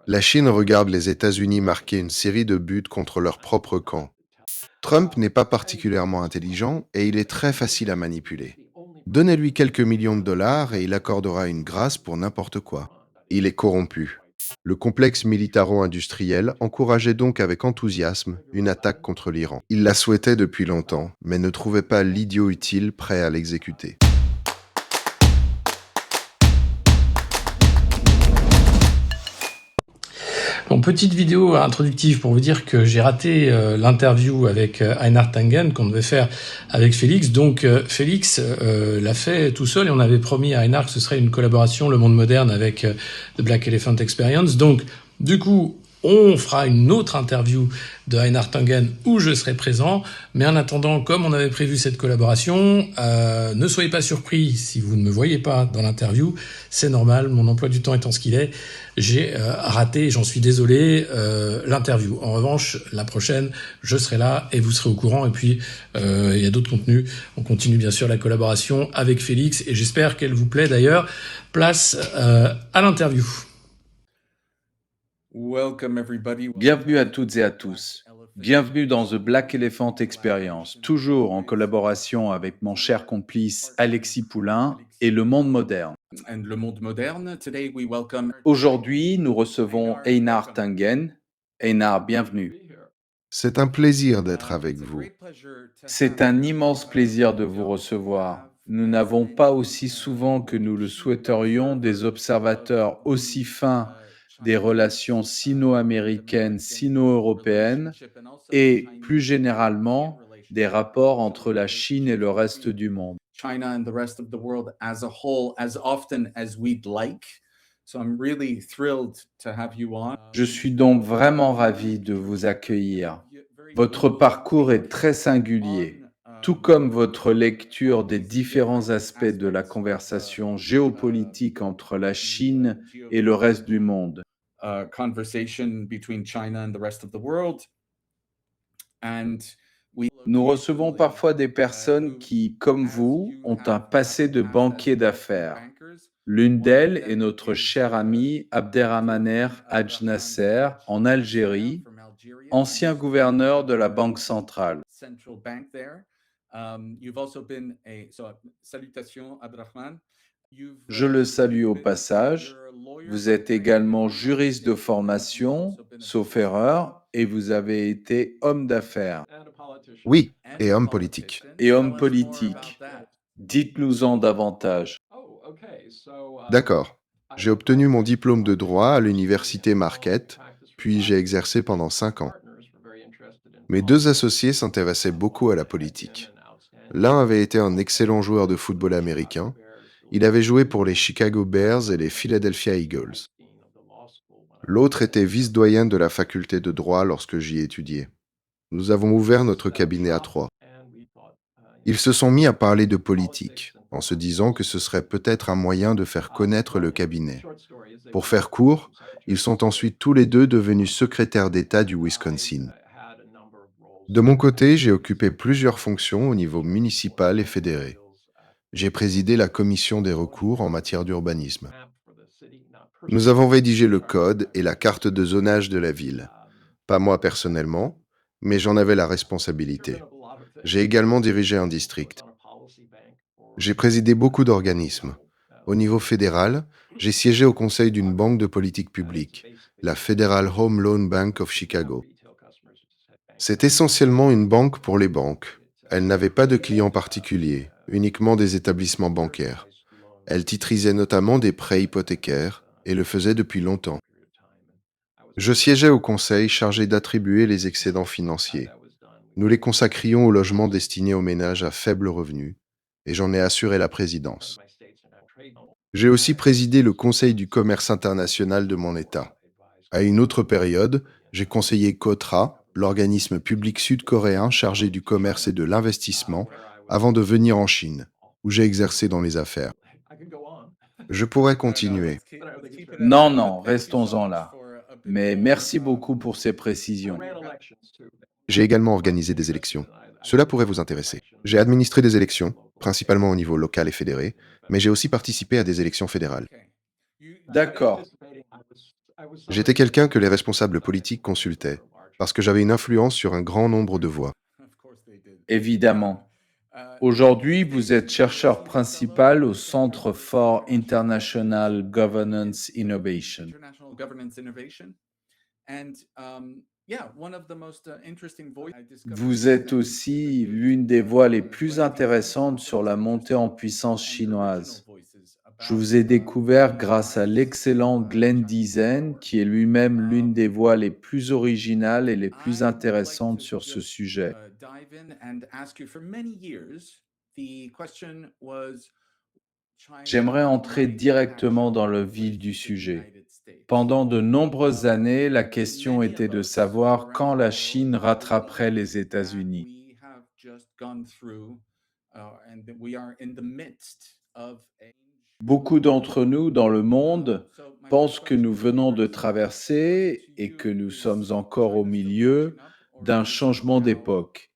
La Chine regarde les États-Unis marquer une série de buts contre leur propre camp. Trump n'est pas particulièrement intelligent et il est très facile à manipuler. Donnez-lui quelques millions de dollars et il accordera une grâce pour n'importe quoi. Il est corrompu. Le complexe militaro-industriel encourageait donc avec enthousiasme une attaque contre l'Iran. Il la souhaitait depuis longtemps, mais ne trouvait pas l'idiot utile prêt à l'exécuter. Bon, petite vidéo introductive pour vous dire que j'ai raté l'interview avec Einar Tangen qu'on devait faire avec Félix. Donc Félix l'a fait tout seul et on avait promis à Einar que ce serait une collaboration Le Monde Moderne avec The Black Elephant Experience. Donc du coup, on fera une autre interview de Einar Tangen où je serai présent. Mais en attendant, comme on avait prévu cette collaboration, ne soyez pas surpris si vous ne me voyez pas dans l'interview. C'est normal, mon emploi du temps étant ce qu'il est. J'ai raté, j'en suis désolé, l'interview. En revanche, la prochaine, je serai là et vous serez au courant. Et puis, il y a d'autres contenus. On continue bien sûr la collaboration avec Félix et j'espère qu'elle vous plaît d'ailleurs. Place à l'interview. Bienvenue à toutes et à tous. Bienvenue dans The Black Elephant Experience, toujours en collaboration avec mon cher complice Alexis Poulain et Le Monde Moderne. Aujourd'hui, nous recevons Einar Tangen. Einar, bienvenue. C'est un plaisir d'être avec vous. C'est un immense plaisir de vous recevoir. Nous n'avons pas aussi souvent que nous le souhaiterions des observateurs aussi fins des relations sino-américaines, sino-européennes et, plus généralement, des rapports entre la Chine et le reste du monde. Je suis donc vraiment ravi de vous accueillir. Votre parcours est très singulier, tout comme votre lecture des différents aspects de la conversation géopolitique entre la Chine et le reste du monde. Nous recevons parfois des personnes qui, comme vous, ont un passé de banquier d'affaires. L'une d'elles est notre cher ami Abderrahmaner Hadj Nasser en Algérie, ancien gouverneur de la Banque centrale. Je le salue au passage. Vous êtes également juriste de formation, sauf erreur, et vous avez été homme d'affaires. Oui, et homme politique. Et homme politique. Dites-nous-en davantage. D'accord. J'ai obtenu mon diplôme de droit à l'université Marquette, puis j'ai exercé pendant 5 ans. Mes 2 associés s'intéressaient beaucoup à la politique. L'un avait été un excellent joueur de football américain. Il avait joué pour les Chicago Bears et les Philadelphia Eagles. L'autre était vice-doyen de la faculté de droit lorsque j'y étudiais. Nous avons ouvert notre cabinet à 3. Ils se sont mis à parler de politique, en se disant que ce serait peut-être un moyen de faire connaître le cabinet. Pour faire court, ils sont ensuite tous les deux devenus secrétaires d'État du Wisconsin. De mon côté, j'ai occupé plusieurs fonctions au niveau municipal et fédéré. J'ai présidé la commission des recours en matière d'urbanisme. Nous avons rédigé le code et la carte de zonage de la ville. Pas moi personnellement, mais j'en avais la responsabilité. J'ai également dirigé un district. J'ai présidé beaucoup d'organismes. Au niveau fédéral, j'ai siégé au conseil d'une banque de politique publique, la Federal Home Loan Bank of Chicago. C'est essentiellement une banque pour les banques. Elle n'avait pas de clients particuliers, uniquement des établissements bancaires. Elle titrisait notamment des prêts hypothécaires et le faisait depuis longtemps. Je siégeais au conseil chargé d'attribuer les excédents financiers. Nous les consacrions au logement destiné aux ménages à faible revenu, et j'en ai assuré la présidence. J'ai aussi présidé le Conseil du commerce international de mon État. À une autre période, j'ai conseillé KOTRA, l'organisme public sud-coréen chargé du commerce et de l'investissement, avant de venir en Chine, où j'ai exercé dans les affaires. Je pourrais continuer. Non, restons-en là. Mais merci beaucoup pour ces précisions. J'ai également organisé des élections. Cela pourrait vous intéresser. J'ai administré des élections, principalement au niveau local et fédéré, mais j'ai aussi participé à des élections fédérales. D'accord, J'étais quelqu'un que les responsables politiques consultaient, parce que j'avais une influence sur un grand nombre de voix. évidemment. Aujourd'hui, vous êtes chercheur principal au Centre for International Governance Innovation. Vous êtes aussi l'une des voix les plus intéressantes sur la montée en puissance chinoise. Je vous ai découvert grâce à l'excellent Glenn Diesen, qui est lui-même l'une des voix les plus originales et les plus intéressantes sur ce sujet. J'aimerais entrer directement dans le vif du sujet. Pendant de nombreuses années, la question était de savoir quand la Chine rattraperait les États-Unis. Beaucoup d'entre nous dans le monde pensent que nous venons de traverser et que nous sommes encore au milieu d'un changement d'époque.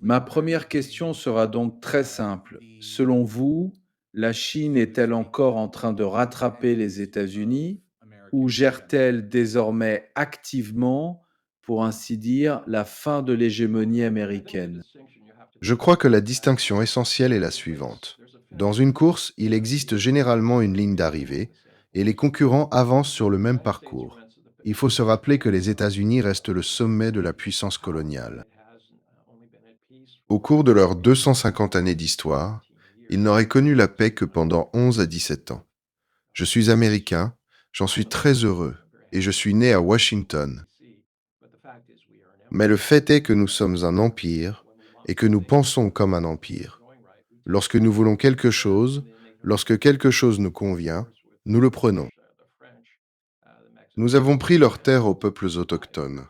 Ma première question sera donc très simple. Selon vous, la Chine est-elle encore en train de rattraper les États-Unis ou gère-t-elle désormais activement, pour ainsi dire, la fin de l'hégémonie américaine? Je crois que la distinction essentielle est la suivante. Dans une course, il existe généralement une ligne d'arrivée, et les concurrents avancent sur le même parcours. Il faut se rappeler que les États-Unis restent le sommet de la puissance coloniale. Au cours de leurs 250 années d'histoire, ils n'auraient connu la paix que pendant 11 à 17 ans. Je suis américain, j'en suis très heureux, et je suis né à Washington. Mais le fait est que nous sommes un empire, et que nous pensons comme un empire. Lorsque nous voulons quelque chose, lorsque quelque chose nous convient, nous le prenons. Nous avons pris leurs terres aux peuples autochtones.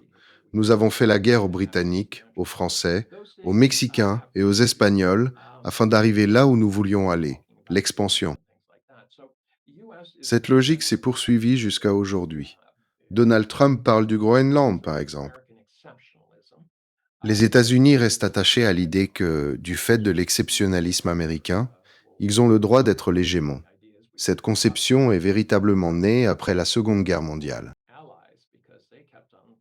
Nous avons fait la guerre aux Britanniques, aux Français, aux Mexicains et aux Espagnols afin d'arriver là où nous voulions aller, l'expansion. Cette logique s'est poursuivie jusqu'à aujourd'hui. Donald Trump parle du Groenland, par exemple. Les États-Unis restent attachés à l'idée que, du fait de l'exceptionnalisme américain, ils ont le droit d'être l'hégémon. Cette conception est véritablement née après la Seconde Guerre mondiale.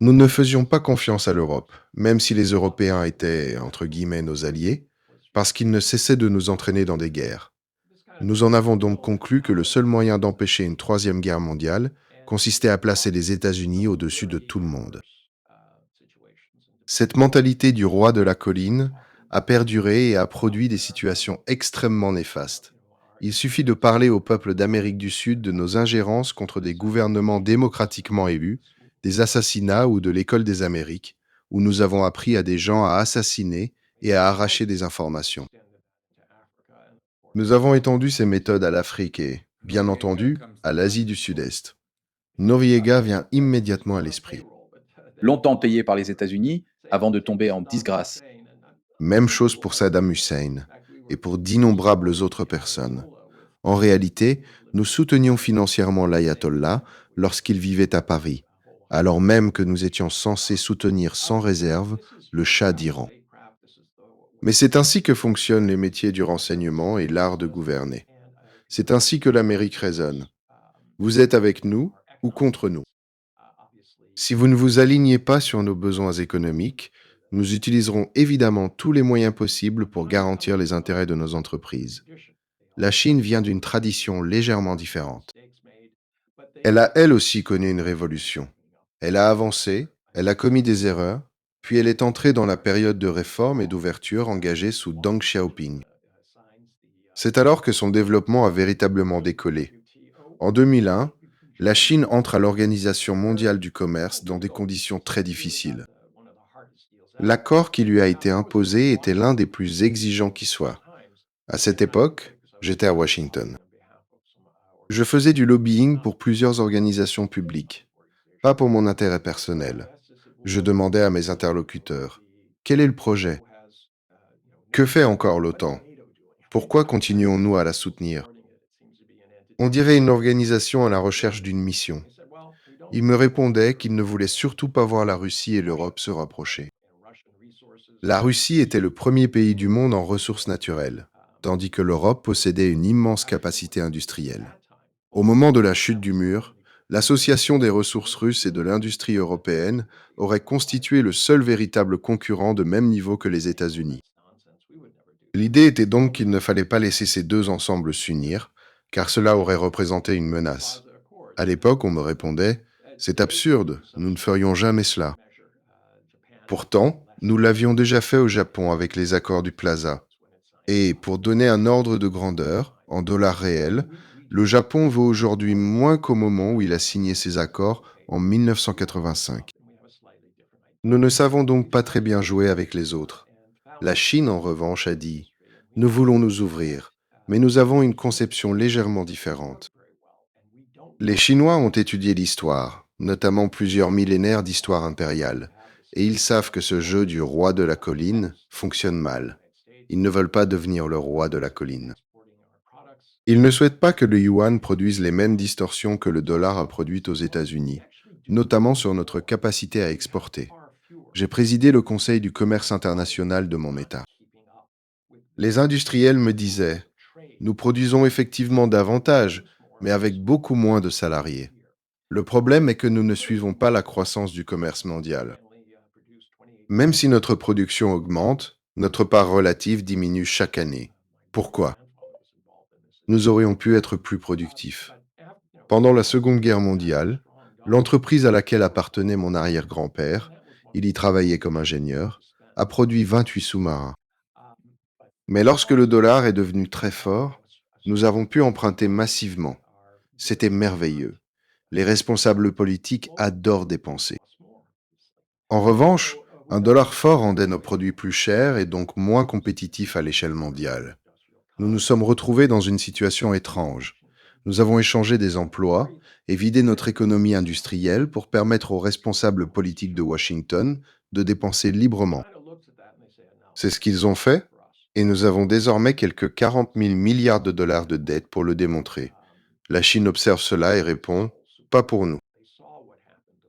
Nous ne faisions pas confiance à l'Europe, même si les Européens étaient, entre guillemets, nos alliés, parce qu'ils ne cessaient de nous entraîner dans des guerres. Nous en avons donc conclu que le seul moyen d'empêcher une troisième guerre mondiale consistait à placer les États-Unis au-dessus de tout le monde. Cette mentalité du roi de la colline a perduré et a produit des situations extrêmement néfastes. Il suffit de parler au peuple d'Amérique du Sud de nos ingérences contre des gouvernements démocratiquement élus, des assassinats ou de l'école des Amériques, où nous avons appris à des gens à assassiner et à arracher des informations. Nous avons étendu ces méthodes à l'Afrique et, bien entendu, à l'Asie du Sud-Est. Noriega vient immédiatement à l'esprit. Longtemps payé par les États-Unis avant de tomber en disgrâce. Même chose pour Saddam Hussein et pour d'innombrables autres personnes. En réalité, nous soutenions financièrement l'ayatollah lorsqu'il vivait à Paris, alors même que nous étions censés soutenir sans réserve le Shah d'Iran. Mais c'est ainsi que fonctionnent les métiers du renseignement et l'art de gouverner. C'est ainsi que l'Amérique raisonne. Vous êtes avec nous ou contre nous. Si vous ne vous alignez pas sur nos besoins économiques, nous utiliserons évidemment tous les moyens possibles pour garantir les intérêts de nos entreprises. La Chine vient d'une tradition légèrement différente. Elle a elle aussi connu une révolution. Elle a avancé, elle a commis des erreurs, puis elle est entrée dans la période de réforme et d'ouverture engagée sous Deng Xiaoping. C'est alors que son développement a véritablement décollé. En 2001, la Chine entre à l'Organisation mondiale du commerce dans des conditions très difficiles. L'accord qui lui a été imposé était l'un des plus exigeants qui soit. À cette époque, j'étais à Washington. Je faisais du lobbying pour plusieurs organisations publiques, pas pour mon intérêt personnel. Je demandais à mes interlocuteurs, quel est le projet? Que fait encore l'OTAN? Pourquoi continuons-nous à la soutenir? On dirait une organisation à la recherche d'une mission. Ils me répondaient qu'ils ne voulaient surtout pas voir la Russie et l'Europe se rapprocher. La Russie était le premier pays du monde en ressources naturelles, tandis que l'Europe possédait une immense capacité industrielle. Au moment de la chute du mur, l'association des ressources russes et de l'industrie européenne aurait constitué le seul véritable concurrent de même niveau que les États-Unis. L'idée était donc qu'il ne fallait pas laisser ces deux ensembles s'unir, car cela aurait représenté une menace. À l'époque, on me répondait: c'est absurde, nous ne ferions jamais cela. Pourtant, nous l'avions déjà fait au Japon avec les accords du Plaza. Et pour donner un ordre de grandeur, en dollars réels, le Japon vaut aujourd'hui moins qu'au moment où il a signé ces accords en 1985. Nous ne savons donc pas très bien jouer avec les autres. La Chine, en revanche, a dit: nous voulons nous ouvrir, mais nous avons une conception légèrement différente. Les Chinois ont étudié l'histoire, notamment plusieurs millénaires d'histoire impériale, et ils savent que ce jeu du roi de la colline fonctionne mal. Ils ne veulent pas devenir le roi de la colline. Ils ne souhaitent pas que le yuan produise les mêmes distorsions que le dollar a produites aux États-Unis, notamment sur notre capacité à exporter. J'ai présidé le Conseil du commerce international de mon État. Les industriels me disaient: nous produisons effectivement davantage, mais avec beaucoup moins de salariés. Le problème est que nous ne suivons pas la croissance du commerce mondial. Même si notre production augmente, notre part relative diminue chaque année. Pourquoi? Nous aurions pu être plus productifs. Pendant la Seconde Guerre mondiale, l'entreprise à laquelle appartenait mon arrière-grand-père, il y travaillait comme ingénieur, a produit 28 sous-marins. Mais lorsque le dollar est devenu très fort, nous avons pu emprunter massivement. C'était merveilleux. Les responsables politiques adorent dépenser. En revanche, un dollar fort rendait nos produits plus chers et donc moins compétitifs à l'échelle mondiale. Nous nous sommes retrouvés dans une situation étrange. Nous avons échangé des emplois et vidé notre économie industrielle pour permettre aux responsables politiques de Washington de dépenser librement. C'est ce qu'ils ont fait, et nous avons désormais quelques 40 000 milliards de dollars de dette pour le démontrer. La Chine observe cela et répond: pas pour nous.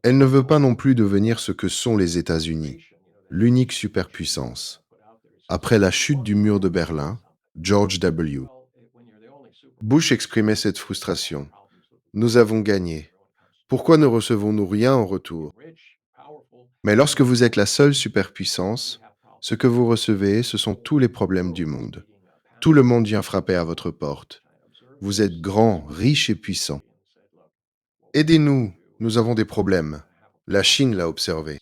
Elle ne veut pas non plus devenir ce que sont les États-Unis, l'unique superpuissance. Après la chute du mur de Berlin, George W. Bush exprimait cette frustration. Nous avons gagné. Pourquoi ne recevons-nous rien en retour? Mais lorsque vous êtes la seule superpuissance, ce que vous recevez, ce sont tous les problèmes du monde. Tout le monde vient frapper à votre porte. Vous êtes grand, riche et puissant. Aidez-nous, nous avons des problèmes. La Chine l'a observé.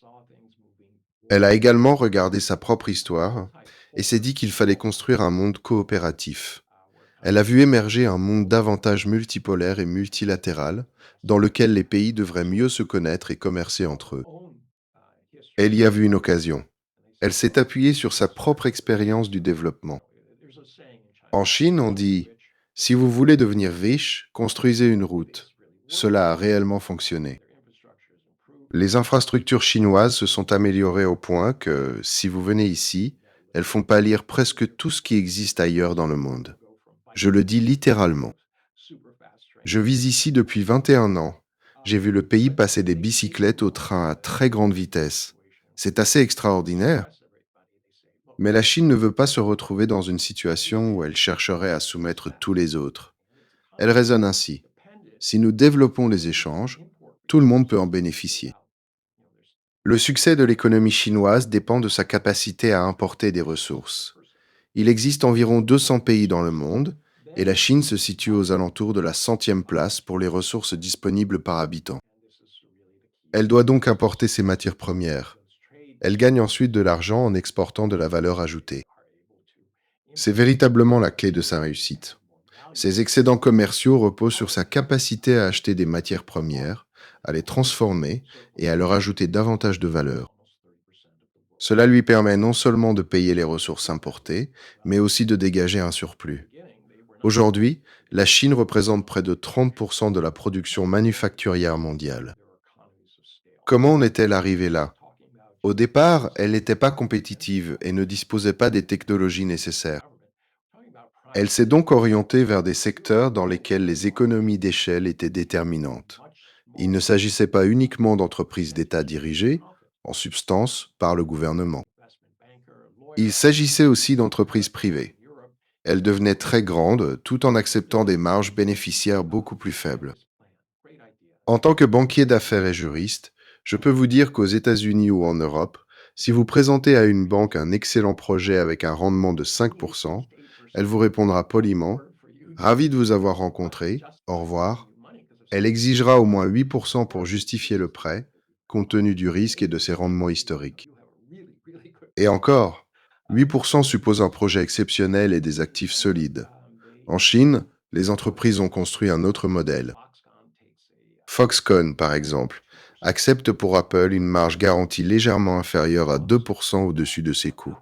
Elle a également regardé sa propre histoire et s'est dit qu'il fallait construire un monde coopératif. Elle a vu émerger un monde davantage multipolaire et multilatéral, dans lequel les pays devraient mieux se connaître et commercer entre eux. Elle y a vu une occasion. Elle s'est appuyée sur sa propre expérience du développement. En Chine, on dit: si vous voulez devenir riche, construisez une route. Cela a réellement fonctionné. Les infrastructures chinoises se sont améliorées au point que, si vous venez ici, elles font pâlir presque tout ce qui existe ailleurs dans le monde. Je le dis littéralement. Je vis ici depuis 21 ans. J'ai vu le pays passer des bicyclettes au train à très grande vitesse. C'est assez extraordinaire. Mais la Chine ne veut pas se retrouver dans une situation où elle chercherait à soumettre tous les autres. Elle raisonne ainsi: si nous développons les échanges, tout le monde peut en bénéficier. Le succès de l'économie chinoise dépend de sa capacité à importer des ressources. Il existe environ 200 pays dans le monde, et la Chine se situe aux alentours de la 100e place pour les ressources disponibles par habitant. Elle doit donc importer ses matières premières. Elle gagne ensuite de l'argent en exportant de la valeur ajoutée. C'est véritablement la clé de sa réussite. Ses excédents commerciaux reposent sur sa capacité à acheter des matières premières, à les transformer et à leur ajouter davantage de valeur. Cela lui permet non seulement de payer les ressources importées, mais aussi de dégager un surplus. Aujourd'hui, la Chine représente près de 30% de la production manufacturière mondiale. Comment en est-elle arrivée là? Au départ, elle n'était pas compétitive et ne disposait pas des technologies nécessaires. Elle s'est donc orientée vers des secteurs dans lesquels les économies d'échelle étaient déterminantes. Il ne s'agissait pas uniquement d'entreprises d'État dirigées, en substance, par le gouvernement. Il s'agissait aussi d'entreprises privées. Elle devenait très grande tout en acceptant des marges bénéficiaires beaucoup plus faibles. En tant que banquier d'affaires et juriste, je peux vous dire qu'aux États-Unis ou en Europe, si vous présentez à une banque un excellent projet avec un rendement de 5%, elle vous répondra poliment: Ravi de vous avoir rencontré, au revoir. Elle exigera au moins 8% pour justifier le prêt, compte tenu du risque et de ses rendements historiques. Et encore, 8% suppose un projet exceptionnel et des actifs solides. En Chine, les entreprises ont construit un autre modèle. Foxconn, par exemple, accepte pour Apple une marge garantie légèrement inférieure à 2% au-dessus de ses coûts.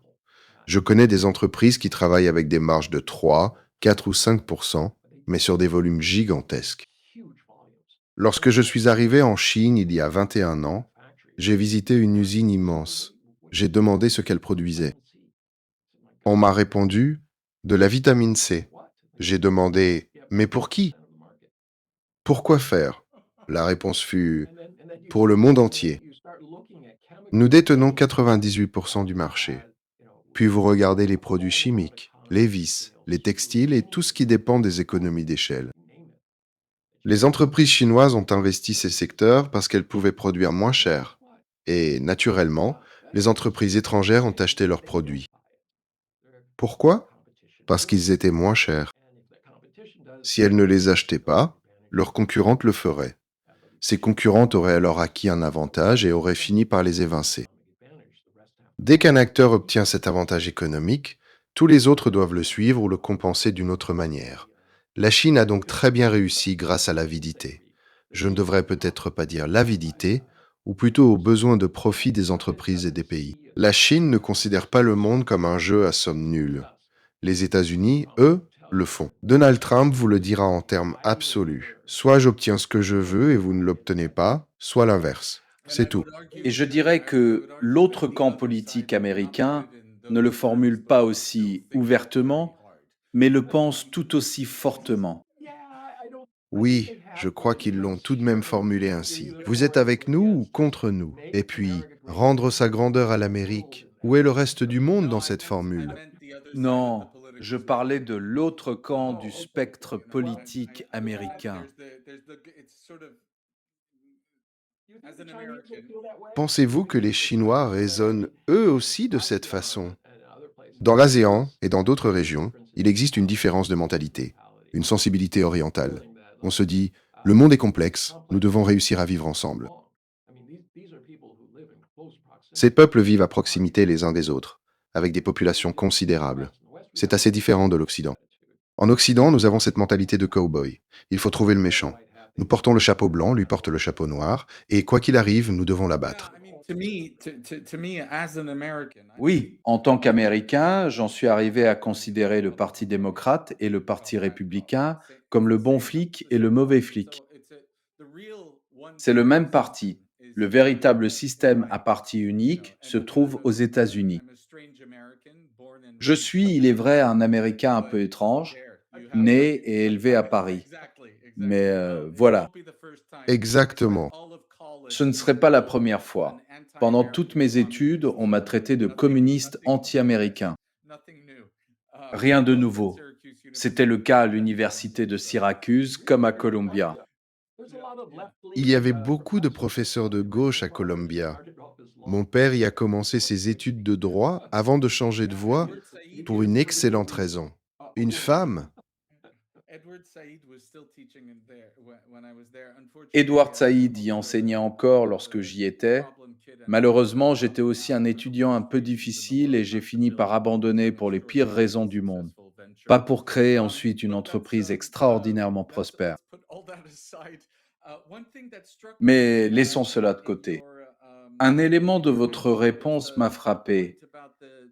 Je connais des entreprises qui travaillent avec des marges de 3, 4 ou 5%, mais sur des volumes gigantesques. Lorsque je suis arrivé en Chine il y a 21 ans, j'ai visité une usine immense. J'ai demandé ce qu'elle produisait. On m'a répondu: de la vitamine C. J'ai demandé: mais pour qui? Pourquoi faire? La réponse fut: pour le monde entier. Nous détenons 98% du marché. Puis vous regardez les produits chimiques, les vis, les textiles et tout ce qui dépend des économies d'échelle. Les entreprises chinoises ont investi ces secteurs parce qu'elles pouvaient produire moins cher. Et, naturellement, les entreprises étrangères ont acheté leurs produits. Pourquoi? Parce qu'ils étaient moins chers. Si elles ne les achetaient pas, leurs concurrentes le feraient. Ces concurrentes auraient alors acquis un avantage et auraient fini par les évincer. Dès qu'un acteur obtient cet avantage économique, tous les autres doivent le suivre ou le compenser d'une autre manière. La Chine a donc très bien réussi grâce à l'avidité. Je ne devrais peut-être pas dire l'avidité, ou plutôt aux besoins de profit des entreprises et des pays. La Chine ne considère pas le monde comme un jeu à somme nulle. Les États-Unis, eux, le font. Donald Trump vous le dira en termes absolus. Soit j'obtiens ce que je veux et vous ne l'obtenez pas, soit l'inverse. C'est tout. Et je dirais que l'autre camp politique américain ne le formule pas aussi ouvertement, mais le pense tout aussi fortement. Oui, je crois qu'ils l'ont tout de même formulé ainsi. Vous êtes avec nous ou contre nous? Et puis, rendre sa grandeur à l'Amérique. Où est le reste du monde dans cette formule? Non, je parlais de l'autre camp du spectre politique américain. Pensez-vous que les Chinois raisonnent eux aussi de cette façon? Dans l'ASEAN et dans d'autres régions, il existe une différence de mentalité, une sensibilité orientale. On se dit, le monde est complexe, nous devons réussir à vivre ensemble. Ces peuples vivent à proximité les uns des autres, avec des populations considérables. C'est assez différent de l'Occident. En Occident, nous avons cette mentalité de cow-boy. Il faut trouver le méchant. Nous portons le chapeau blanc, lui porte le chapeau noir, et quoi qu'il arrive, nous devons l'abattre. Oui, en tant qu'Américain, j'en suis arrivé à considérer le Parti démocrate et le Parti républicain comme le bon flic et le mauvais flic. C'est le même parti. Le véritable système à parti unique se trouve aux États-Unis. Je suis, il est vrai, un Américain un peu étrange, né et élevé à Paris. Mais voilà, Exactement. ce ne serait pas la première fois. Pendant toutes mes études, on m'a traité de communiste anti-américain. Rien de nouveau. C'était le cas à l'université de Syracuse comme à Columbia. Il y avait beaucoup de professeurs de gauche à Columbia. Mon père y a commencé ses études de droit avant de changer de voie pour une excellente raison. Une femme? Edward Saïd y enseignait encore lorsque j'y étais. Malheureusement, j'étais aussi un étudiant un peu difficile et j'ai fini par abandonner pour les pires raisons du monde. Pas pour créer ensuite une entreprise extraordinairement prospère. Mais laissons cela de côté. Un élément de votre réponse m'a frappé.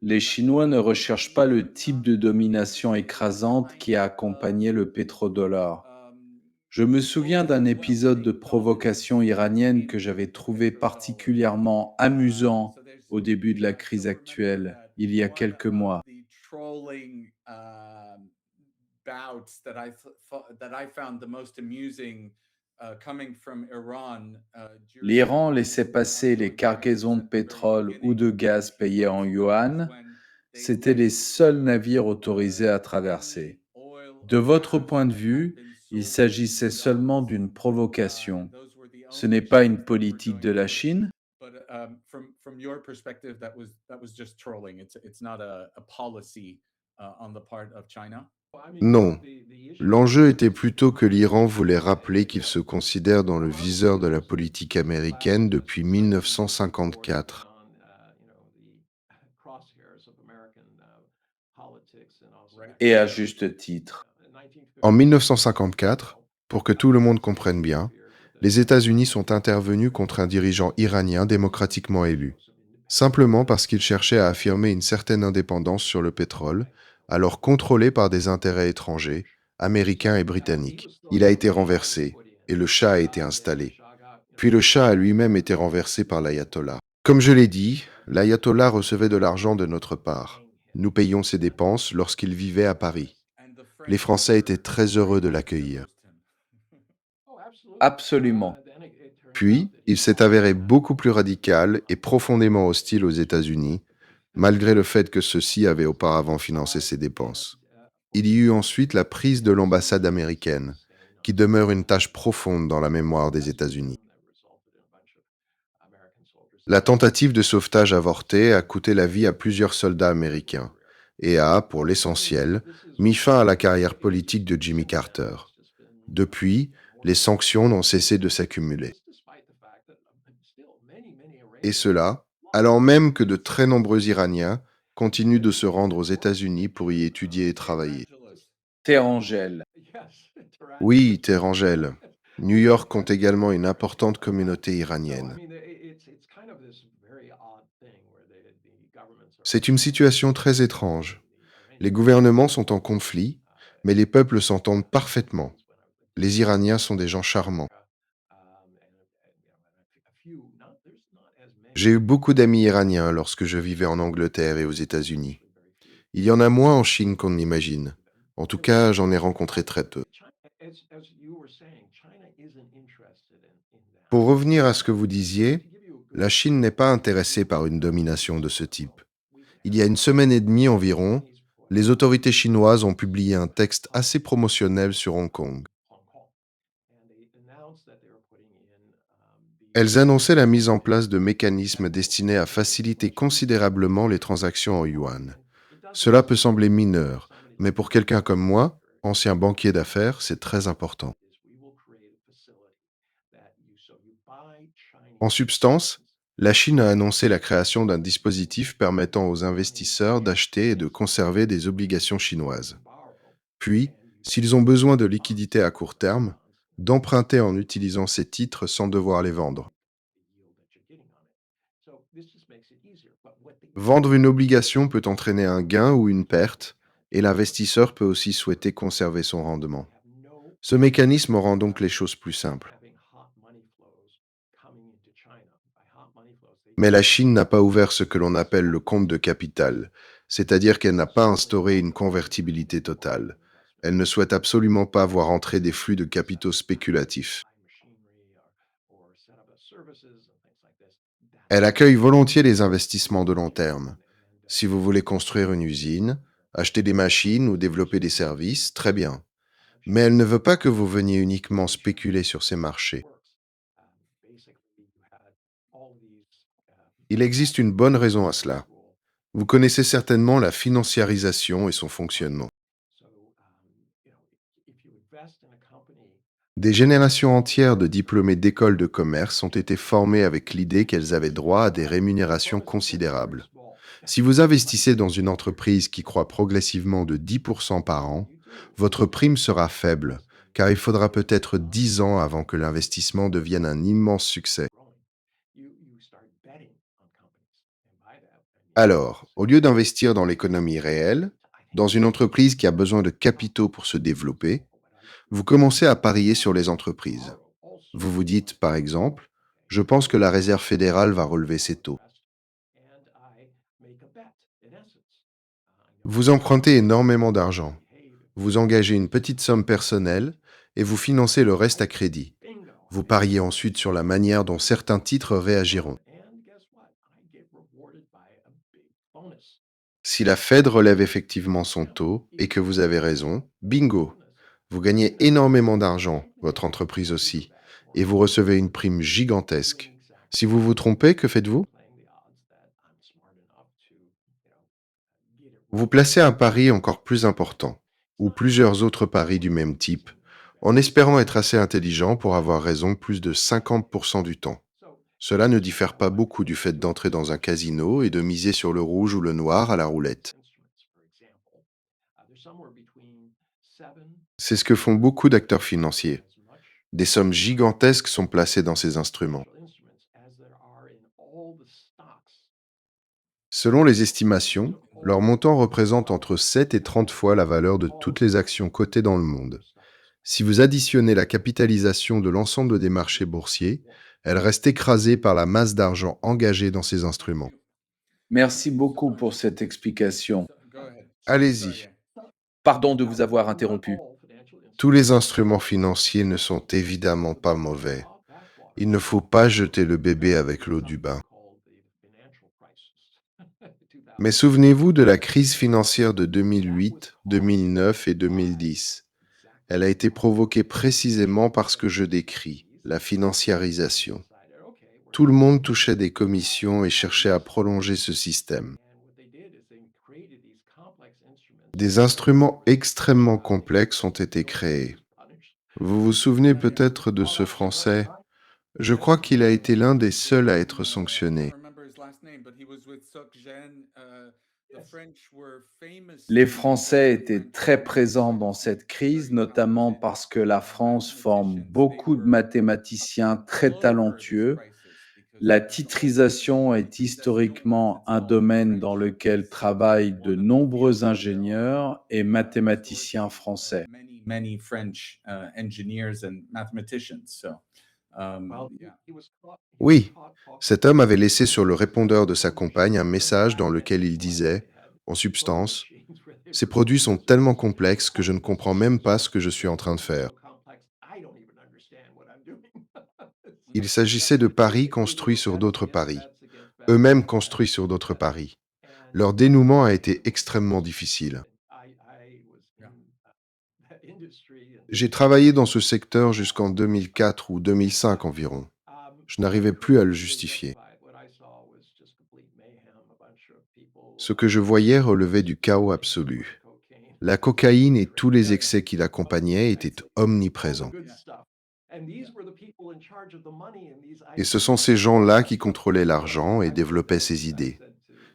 Les Chinois ne recherchent pas le type de domination écrasante qui a accompagné le pétrodollar. Je me souviens d'un épisode de provocation iranienne que j'avais trouvé particulièrement amusant au début de la crise actuelle, il y a quelques mois. L'Iran laissait passer les cargaisons de pétrole ou de gaz payées en yuan, C'étaient les seuls navires autorisés à traverser. De votre point de vue, il s'agissait seulement d'une provocation. Ce n'est pas une politique de la Chine? Non, l'enjeu était plutôt que l'Iran voulait rappeler qu'il se considère dans le viseur de la politique américaine depuis 1954. Et à juste titre. En 1954, pour que tout le monde comprenne bien, les États-Unis sont intervenus contre un dirigeant iranien démocratiquement élu, simplement parce qu'il cherchait à affirmer une certaine indépendance sur le pétrole, alors contrôlé par des intérêts étrangers, américains et britanniques. Il a été renversé, et le Shah a été installé. Puis le Shah a lui-même été renversé par l'ayatollah. Comme je l'ai dit, l'ayatollah recevait de l'argent de notre part. Nous payions ses dépenses lorsqu'il vivait à Paris. Les Français étaient très heureux de l'accueillir. Absolument. Puis, il s'est avéré beaucoup plus radical et profondément hostile aux États-Unis, malgré le fait que ceux-ci avaient auparavant financé ses dépenses. Il y eut ensuite la prise de l'ambassade américaine, qui demeure une tâche profonde dans la mémoire des États-Unis. La tentative de sauvetage avortée a coûté la vie à plusieurs soldats américains et a, pour l'essentiel, mis fin à la carrière politique de Jimmy Carter. Depuis, les sanctions n'ont cessé de s'accumuler. Et cela, alors même que de très nombreux Iraniens continuent de se rendre aux États-Unis pour y étudier et travailler. Terangel. Oui, Terangel. New York compte également une importante communauté iranienne. C'est une situation très étrange. Les gouvernements sont en conflit, mais les peuples s'entendent parfaitement. Les Iraniens sont des gens charmants. J'ai eu beaucoup d'amis iraniens lorsque je vivais en Angleterre et aux États-Unis. Il y en a moins en Chine qu'on ne l'imagine. En tout cas, j'en ai rencontré très peu. Pour revenir à ce que vous disiez, la Chine n'est pas intéressée par une domination de ce type. Il y a une semaine et demie environ, les autorités chinoises ont publié un texte assez promotionnel sur Hong Kong. Elles annonçaient la mise en place de mécanismes destinés à faciliter considérablement les transactions en yuan. Cela peut sembler mineur, mais pour quelqu'un comme moi, ancien banquier d'affaires, c'est très important. En substance, la Chine a annoncé la création d'un dispositif permettant aux investisseurs d'acheter et de conserver des obligations chinoises. Puis, s'ils ont besoin de liquidités à court terme, d'emprunter en utilisant ces titres sans devoir les vendre. Vendre une obligation peut entraîner un gain ou une perte, et l'investisseur peut aussi souhaiter conserver son rendement. Ce mécanisme rend donc les choses plus simples. Mais la Chine n'a pas ouvert ce que l'on appelle le compte de capital, c'est-à-dire qu'elle n'a pas instauré une convertibilité totale. Elle ne souhaite absolument pas voir entrer des flux de capitaux spéculatifs. Elle accueille volontiers les investissements de long terme. Si vous voulez construire une usine, acheter des machines ou développer des services, très bien. Mais elle ne veut pas que vous veniez uniquement spéculer sur ces marchés. Il existe une bonne raison à cela. Vous connaissez certainement la financiarisation et son fonctionnement. Des générations entières de diplômés d'écoles de commerce ont été formées avec l'idée qu'elles avaient droit à des rémunérations considérables. Si vous investissez dans une entreprise qui croît progressivement de 10% par an, votre prime sera faible, car il faudra peut-être 10 ans avant que l'investissement devienne un immense succès. Alors, au lieu d'investir dans l'économie réelle, dans une entreprise qui a besoin de capitaux pour se développer, vous commencez à parier sur les entreprises. Vous vous dites, par exemple, je pense que la Réserve fédérale va relever ses taux. Vous empruntez énormément d'argent. Vous engagez une petite somme personnelle et vous financez le reste à crédit. Vous pariez ensuite sur la manière dont certains titres réagiront. Si la Fed relève effectivement son taux et que vous avez raison, bingo, vous gagnez énormément d'argent, votre entreprise aussi, et vous recevez une prime gigantesque. Si vous vous trompez, que faites-vous? Vous placez un pari encore plus important, ou plusieurs autres paris du même type, en espérant être assez intelligent pour avoir raison plus de 50% du temps. Cela ne diffère pas beaucoup du fait d'entrer dans un casino et de miser sur le rouge ou le noir à la roulette. C'est ce que font beaucoup d'acteurs financiers. Des sommes gigantesques sont placées dans ces instruments. Selon les estimations, leur montant représente entre 7 et 30 fois la valeur de toutes les actions cotées dans le monde. Si vous additionnez la capitalisation de l'ensemble des marchés boursiers, elle reste écrasée par la masse d'argent engagée dans ces instruments. Merci beaucoup pour cette explication. Allez-y, Pardon de vous avoir interrompu. tous les instruments financiers ne sont évidemment pas mauvais. Il ne faut pas jeter le bébé avec l'eau du bain. Mais souvenez-vous de la crise financière de 2008, 2009 et 2010. Elle a été provoquée précisément par ce que je décris, la financiarisation. Tout le monde touchait des commissions et cherchait à prolonger ce système. Des instruments extrêmement complexes ont été créés. Vous vous souvenez peut-être de ce Français? Je crois qu'il a été l'un des seuls à être sanctionné. Les Français étaient très présents dans cette crise, notamment parce que la France forme beaucoup de mathématiciens très talentueux. La titrisation est historiquement un domaine dans lequel travaillent de nombreux ingénieurs et mathématiciens français. Oui, cet homme avait laissé sur le répondeur de sa compagne un message dans lequel il disait, en substance, ces produits sont tellement complexes que je ne comprends même pas ce que je suis en train de faire. Il s'agissait de paris construits sur d'autres paris, eux-mêmes construits sur d'autres paris. Leur dénouement a été extrêmement difficile. J'ai travaillé dans ce secteur jusqu'en 2004 ou 2005 environ. Je n'arrivais plus à le justifier. Ce que je voyais relevait du chaos absolu. La cocaïne et tous les excès qui l'accompagnaient étaient omniprésents. Et ce sont ces gens-là qui contrôlaient l'argent et développaient ces idées.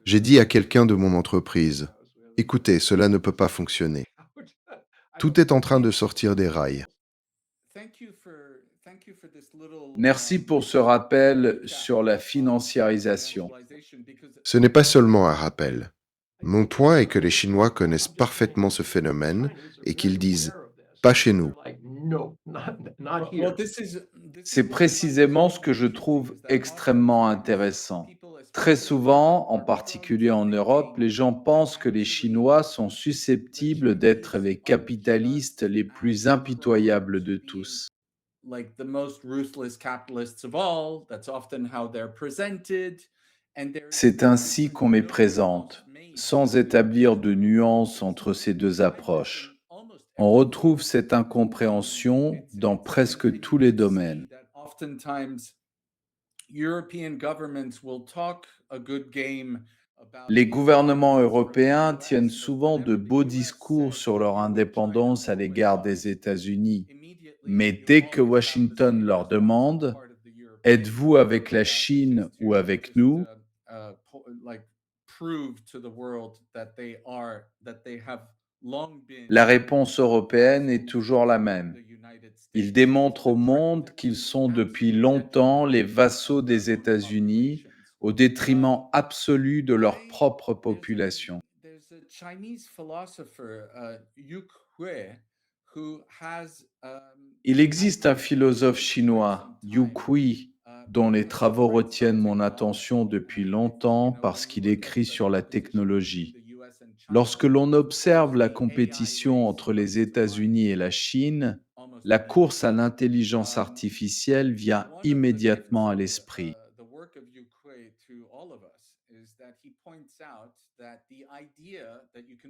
J'ai dit à quelqu'un de mon entreprise, écoutez, cela ne peut pas fonctionner. Tout est en train de sortir des rails. Merci pour ce rappel sur la financiarisation. Ce n'est pas seulement un rappel. Mon point est que les Chinois connaissent parfaitement ce phénomène et qu'ils disent pas chez nous. C'est précisément ce que je trouve extrêmement intéressant. Très souvent, en particulier en Europe, les gens pensent que les Chinois sont susceptibles d'être les capitalistes les plus impitoyables de tous. C'est ainsi qu'on les présente, sans établir de nuance entre ces deux approches. On retrouve cette incompréhension dans presque tous les domaines. Les gouvernements européens tiennent souvent de beaux discours sur leur indépendance à l'égard des États-Unis, mais dès que Washington leur demande êtes-vous avec la Chine ou avec nous? La réponse européenne est toujours la même. Ils démontrent au monde qu'ils sont depuis longtemps les vassaux des États-Unis au détriment absolu de leur propre population. Il existe un philosophe chinois, Yu Kui, dont les travaux retiennent mon attention depuis longtemps parce qu'il écrit sur la technologie. Lorsque l'on observe la compétition entre les États-Unis et la Chine, la course à l'intelligence artificielle vient immédiatement à l'esprit.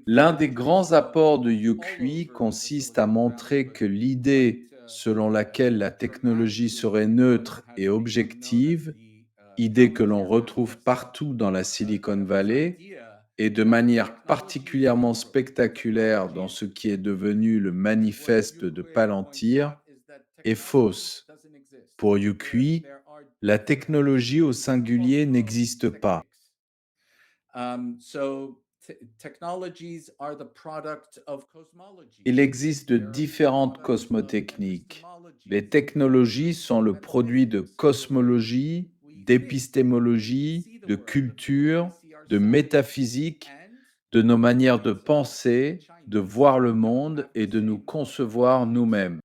L'un des grands apports de YouQui consiste à montrer que l'idée selon laquelle la technologie serait neutre et objective, idée que l'on retrouve partout dans la Silicon Valley, et de manière particulièrement spectaculaire dans ce qui est devenu le manifeste de Palantir, est fausse. Pour YouQui, la technologie au singulier n'existe pas. Il existe de différentes cosmotechniques. Les technologies sont le produit de cosmologie, d'épistémologie, de culture, de métaphysique, de nos manières de penser, de voir le monde et de nous concevoir nous-mêmes.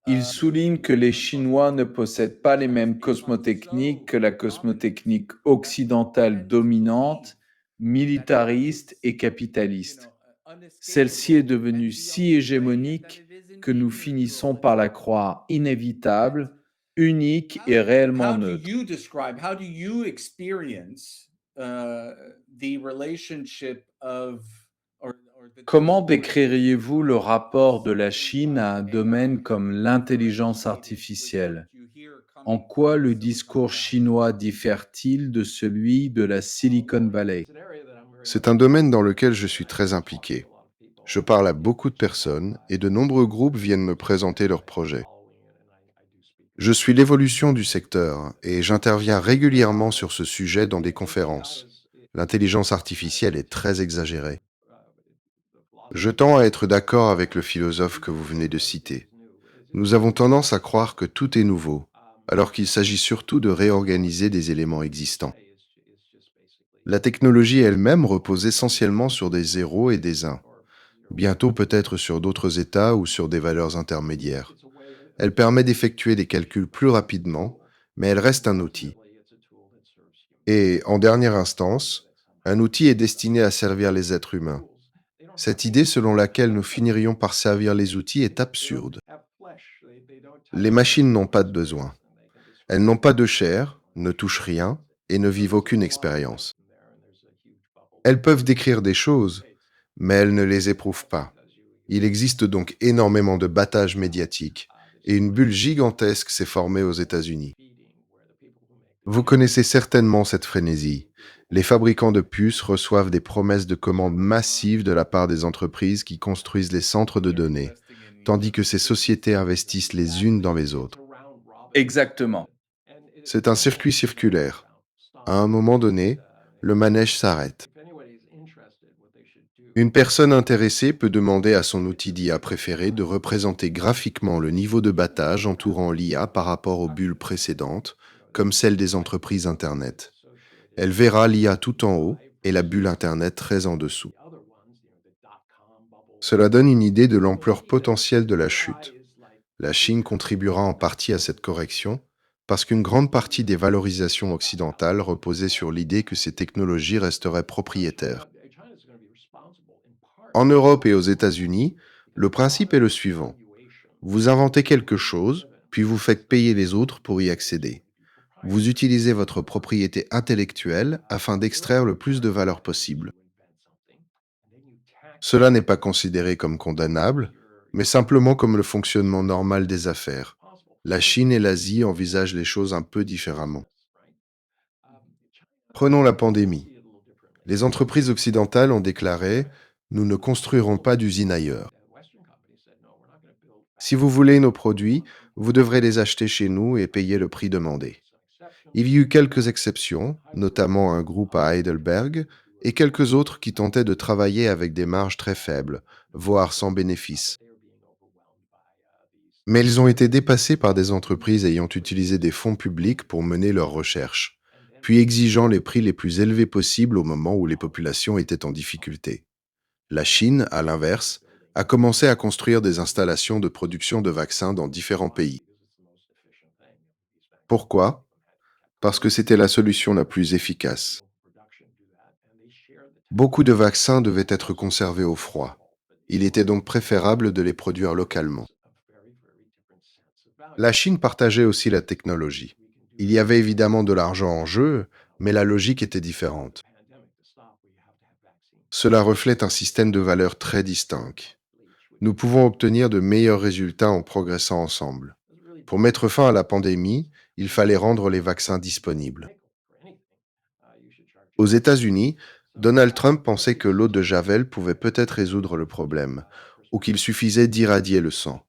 Il souligne que les Chinois ne possèdent pas les mêmes cosmotechniques que la cosmotechnique occidentale dominante, militariste et capitaliste. Celle-ci est devenue si hégémonique que nous finissons par la croire inévitable, unique et réellement neutre. How do you experience the relationship of Comment décririez-vous le rapport de la Chine à un domaine comme l'intelligence artificielle? En quoi le discours chinois diffère-t-il de celui de la Silicon Valley? C'est un domaine dans lequel je suis très impliqué. Je parle à beaucoup de personnes et de nombreux groupes viennent me présenter leurs projets. Je suis l'évolution du secteur et j'interviens régulièrement sur ce sujet dans des conférences. L'intelligence artificielle est très exagérée. Je tends à être d'accord avec le philosophe que vous venez de citer. Nous avons tendance à croire que tout est nouveau, alors qu'il s'agit surtout de réorganiser des éléments existants. La technologie elle-même repose essentiellement sur des zéros et des uns, bientôt peut-être sur d'autres états ou sur des valeurs intermédiaires. Elle permet d'effectuer des calculs plus rapidement, mais elle reste un outil. Et, en dernière instance, un outil est destiné à servir les êtres humains. Cette idée selon laquelle nous finirions par servir les outils est absurde. Les machines n'ont pas de besoin. Elles n'ont pas de chair, ne touchent rien et ne vivent aucune expérience. Elles peuvent décrire des choses, mais elles ne les éprouvent pas. Il existe donc énormément de battage médiatique et une bulle gigantesque s'est formée aux États-Unis. Vous connaissez certainement cette frénésie. Les fabricants de puces reçoivent des promesses de commandes massives de la part des entreprises qui construisent les centres de données, tandis que ces sociétés investissent les unes dans les autres. Exactement. C'est un circuit circulaire. À un moment donné, le manège s'arrête. Une personne intéressée peut demander à son outil d'IA préféré de représenter graphiquement le niveau de battage entourant l'IA par rapport aux bulles précédentes, comme celle des entreprises Internet. Elle verra l'IA tout en haut et la bulle Internet très en dessous. Cela donne une idée de l'ampleur potentielle de la chute. La Chine contribuera en partie à cette correction parce qu'une grande partie des valorisations occidentales reposait sur l'idée que ces technologies resteraient propriétaires. En Europe et aux États-Unis, le principe est le suivant. Vous inventez quelque chose, puis vous faites payer les autres pour y accéder. Vous utilisez votre propriété intellectuelle afin d'extraire le plus de valeur possible. Cela n'est pas considéré comme condamnable, mais simplement comme le fonctionnement normal des affaires. La Chine et l'Asie envisagent les choses un peu différemment. Prenons la pandémie. Les entreprises occidentales ont déclaré « Nous ne construirons pas d'usines ailleurs. Si vous voulez nos produits, vous devrez les acheter chez nous et payer le prix demandé. » Il y eut quelques exceptions, notamment un groupe à Heidelberg, et quelques autres qui tentaient de travailler avec des marges très faibles, voire sans bénéfice. Mais ils ont été dépassés par des entreprises ayant utilisé des fonds publics pour mener leurs recherches, puis exigeant les prix les plus élevés possibles au moment où les populations étaient en difficulté. La Chine, à l'inverse, a commencé à construire des installations de production de vaccins dans différents pays. Pourquoi ? Parce que c'était la solution la plus efficace. Beaucoup de vaccins devaient être conservés au froid. Il était donc préférable de les produire localement. La Chine partageait aussi la technologie. Il y avait évidemment de l'argent en jeu, mais la logique était différente. Cela reflète un système de valeurs très distinct. Nous pouvons obtenir de meilleurs résultats en progressant ensemble. Pour mettre fin à la pandémie, il fallait rendre les vaccins disponibles. Aux États-Unis, Donald Trump pensait que l'eau de Javel pouvait peut-être résoudre le problème, ou qu'il suffisait d'irradier le sang.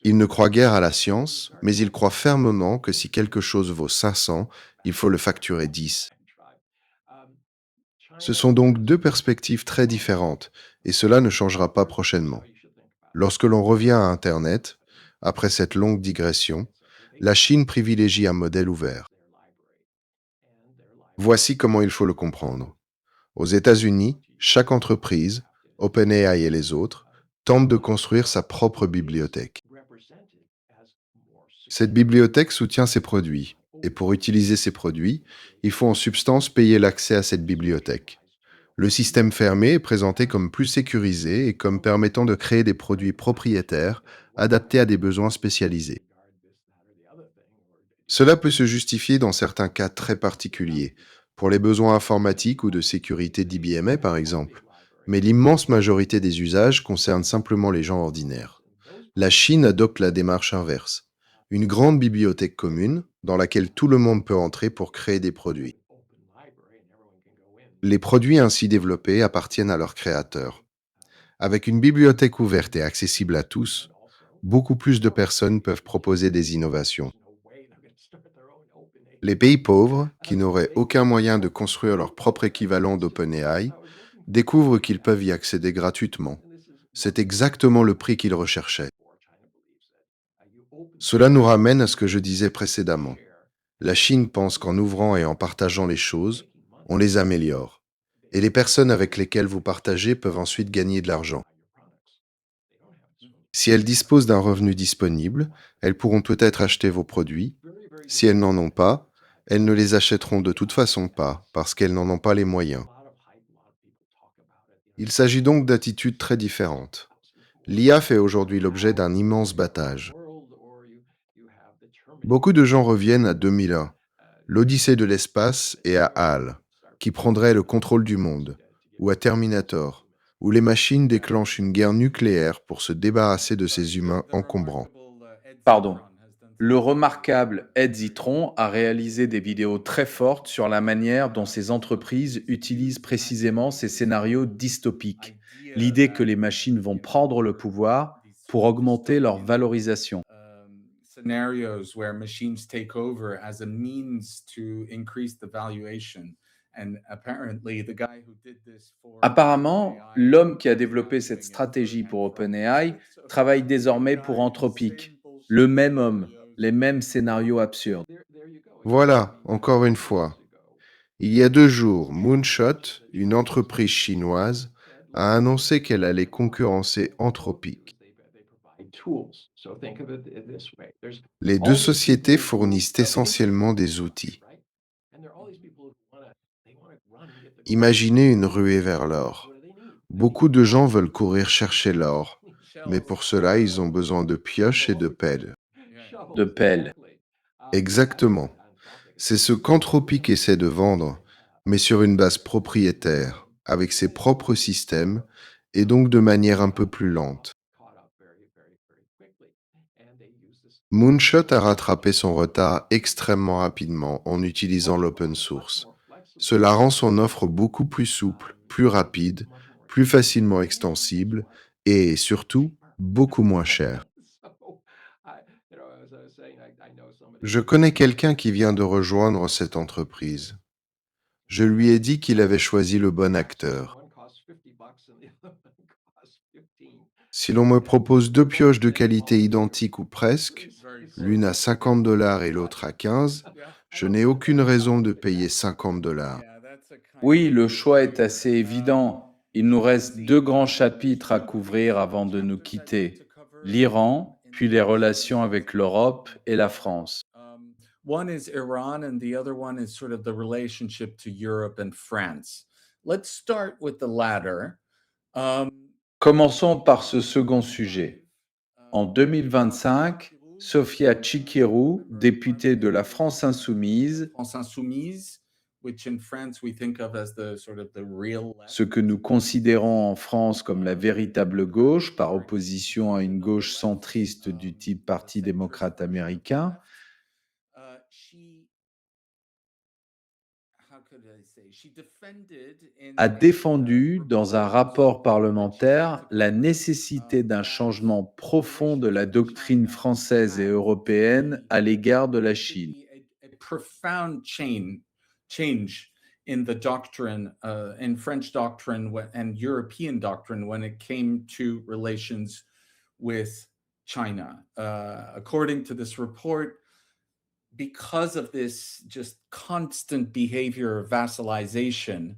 Il ne croit guère à la science, mais il croit fermement que si quelque chose vaut 500, il faut le facturer 10. Ce sont donc deux perspectives très différentes, et cela ne changera pas prochainement. Lorsque l'on revient à Internet, après cette longue digression, la Chine privilégie un modèle ouvert. Voici comment il faut le comprendre. Aux États-Unis, chaque entreprise, OpenAI et les autres, tente de construire sa propre bibliothèque. Cette bibliothèque soutient ses produits, et pour utiliser ces produits, il faut en substance payer l'accès à cette bibliothèque. Le système fermé est présenté comme plus sécurisé et comme permettant de créer des produits propriétaires adaptés à des besoins spécialisés. Cela peut se justifier dans certains cas très particuliers, pour les besoins informatiques ou de sécurité d'IBM par exemple, mais l'immense majorité des usages concernent simplement les gens ordinaires. La Chine adopte la démarche inverse, une grande bibliothèque commune dans laquelle tout le monde peut entrer pour créer des produits. Les produits ainsi développés appartiennent à leurs créateurs. Avec une bibliothèque ouverte et accessible à tous, beaucoup plus de personnes peuvent proposer des innovations. Les pays pauvres, qui n'auraient aucun moyen de construire leur propre équivalent d'OpenAI, découvrent qu'ils peuvent y accéder gratuitement. C'est exactement le prix qu'ils recherchaient. Cela nous ramène à ce que je disais précédemment. La Chine pense qu'en ouvrant et en partageant les choses, on les améliore. Et les personnes avec lesquelles vous partagez peuvent ensuite gagner de l'argent. Si elles disposent d'un revenu disponible, elles pourront peut-être acheter vos produits. Si elles n'en ont pas, elles ne les achèteront de toute façon pas, parce qu'elles n'en ont pas les moyens. Il s'agit donc d'attitudes très différentes. L'IA fait aujourd'hui l'objet d'un immense battage. Beaucoup de gens reviennent à 2001, l'Odyssée de l'espace et à HAL, qui prendrait le contrôle du monde, ou à Terminator, où les machines déclenchent une guerre nucléaire pour se débarrasser de ces humains encombrants. Pardon. Le remarquable Ed Zitron a réalisé des vidéos très fortes sur la manière dont ces entreprises utilisent précisément ces scénarios dystopiques. L'idée que les machines vont prendre le pouvoir pour augmenter leur valorisation. Scenarios where machines take over as a means to increase the valuation. And apparently, the guy who did this for Apparemment, OpenAI l'homme qui a is développé cette referencing stratégie pour Anthropic. OpenAI travaille Same désormais pour guy, Anthropic. same Le bullshit même homme, scenarios. les mêmes scénarios absurdes. Voilà, encore une fois. Il y a 2 jours, Moonshot, une entreprise chinoise, a annoncé qu'elle allait concurrencer Anthropic. Les deux sociétés fournissent essentiellement des outils. Imaginez une ruée vers l'or. Beaucoup de gens veulent courir chercher l'or, mais pour cela, ils ont besoin de pioches et de pelles. De pelles. Exactement. C'est ce qu'Anthropic essaie de vendre, mais sur une base propriétaire, avec ses propres systèmes, et donc de manière un peu plus lente. Moonshot a rattrapé son retard extrêmement rapidement en utilisant l'open source. Cela rend son offre beaucoup plus souple, plus rapide, plus facilement extensible et surtout beaucoup moins chère. Je connais quelqu'un qui vient de rejoindre cette entreprise. Je lui ai dit qu'il avait choisi le bon acteur. Si l'on me propose 2 pioches de qualité identique ou presque, l'une à $50 et l'autre à 15, je n'ai aucune raison de payer $50. Oui, le choix est assez évident. Il nous reste deux grands chapitres à couvrir avant de nous quitter. L'Iran, puis les relations avec l'Europe et la France. One is Iran, and the other one is sort of the relationship to Europe and France. Let's start with the latter. Um, Commençons par ce second sujet. En 2025, Sophia Chikirou, députée de la France insoumise, France Insoumise, which in France we think of as the sort of the real ce left. que nous considérons en France comme la véritable gauche, par opposition à une gauche centriste du type Parti démocrate américain, She, how could I say, she defended a in a défendu dans un proposal rapport for a change parlementaire to la government nécessité d'un that changement profond de relations la with doctrine China française et had to européenne be à l'égard de la there to Chine. be a profound change in the doctrine, in French doctrine and European doctrine when it came to relations with China. According to this report, because of this just constant behavior of vassalization,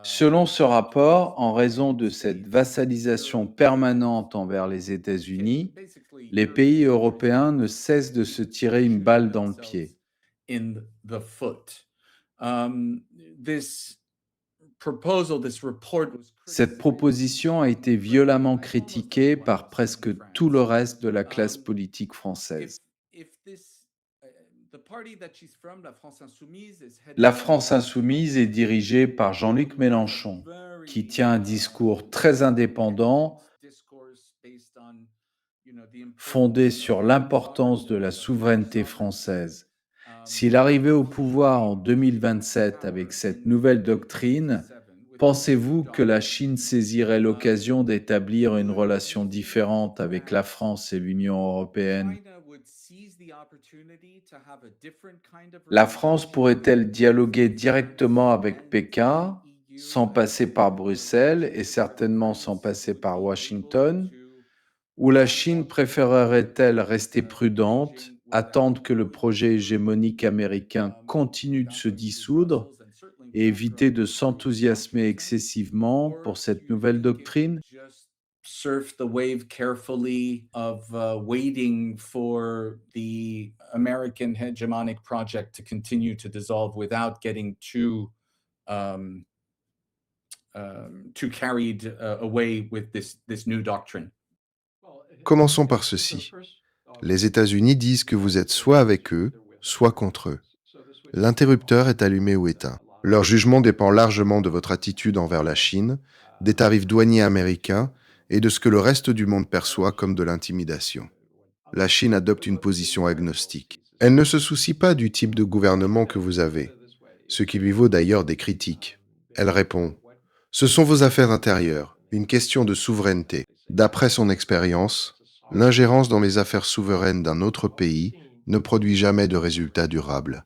Selon ce rapport, en raison de states, cette vassalisation permanente envers les États-Unis, basically les pays European européens ne cessent de se tirer une balle dans le themselves pied. in the foot. This proposal, this report was Cette criticized proposition a été violemment critiquée par presque tout le reste de la classe politique française. if this the party that she's from, la France Insoumise, is headed La by France insoumise est dirigée par Jean-Luc Mélenchon, qui tient un discours très indépendant, fondé sur l'importance de la souveraineté française. S'il arrivait au pouvoir en 2027 avec cette nouvelle doctrine, pensez-vous que la Chine saisirait l'occasion d'établir une relation différente avec la France et l'Union européenne? La France pourrait-elle dialoguer directement avec Pékin, sans passer par Bruxelles et certainement sans passer par Washington? Ou la Chine préférerait-elle rester prudente, attendre que le projet hégémonique américain continue de se dissoudre et éviter de s'enthousiasmer excessivement pour cette nouvelle doctrine? Surf the wave carefully of waiting for the American hegemonic project to continue to dissolve without getting um, too carried away with this new doctrine. Commençons par ceci. Les États-Unis disent que vous êtes soit avec eux, soit contre eux. L'interrupteur est allumé ou éteint. Leur jugement dépend largement de votre attitude envers la Chine, des tarifs douaniers américains et de ce que le reste du monde perçoit comme de l'intimidation. La Chine adopte une position agnostique. Elle ne se soucie pas du type de gouvernement que vous avez, ce qui lui vaut d'ailleurs des critiques. Elle répond : ce sont vos affaires intérieures, une question de souveraineté. D'après son expérience, l'ingérence dans les affaires souveraines d'un autre pays ne produit jamais de résultats durables.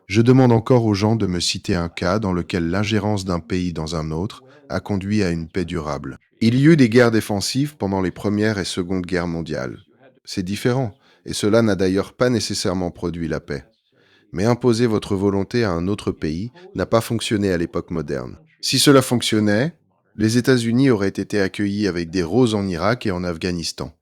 Je demande encore aux gens de me citer un cas dans lequel l'ingérence d'un pays dans un autre a conduit à une paix durable. Il y eut des guerres défensives pendant les Premières et Secondes Guerres mondiales. C'est différent, et cela n'a d'ailleurs pas nécessairement produit la paix. Mais imposer votre volonté à un autre pays n'a pas fonctionné à l'époque moderne. Si cela fonctionnait, les États-Unis auraient été accueillis avec des roses en Irak et en Afghanistan.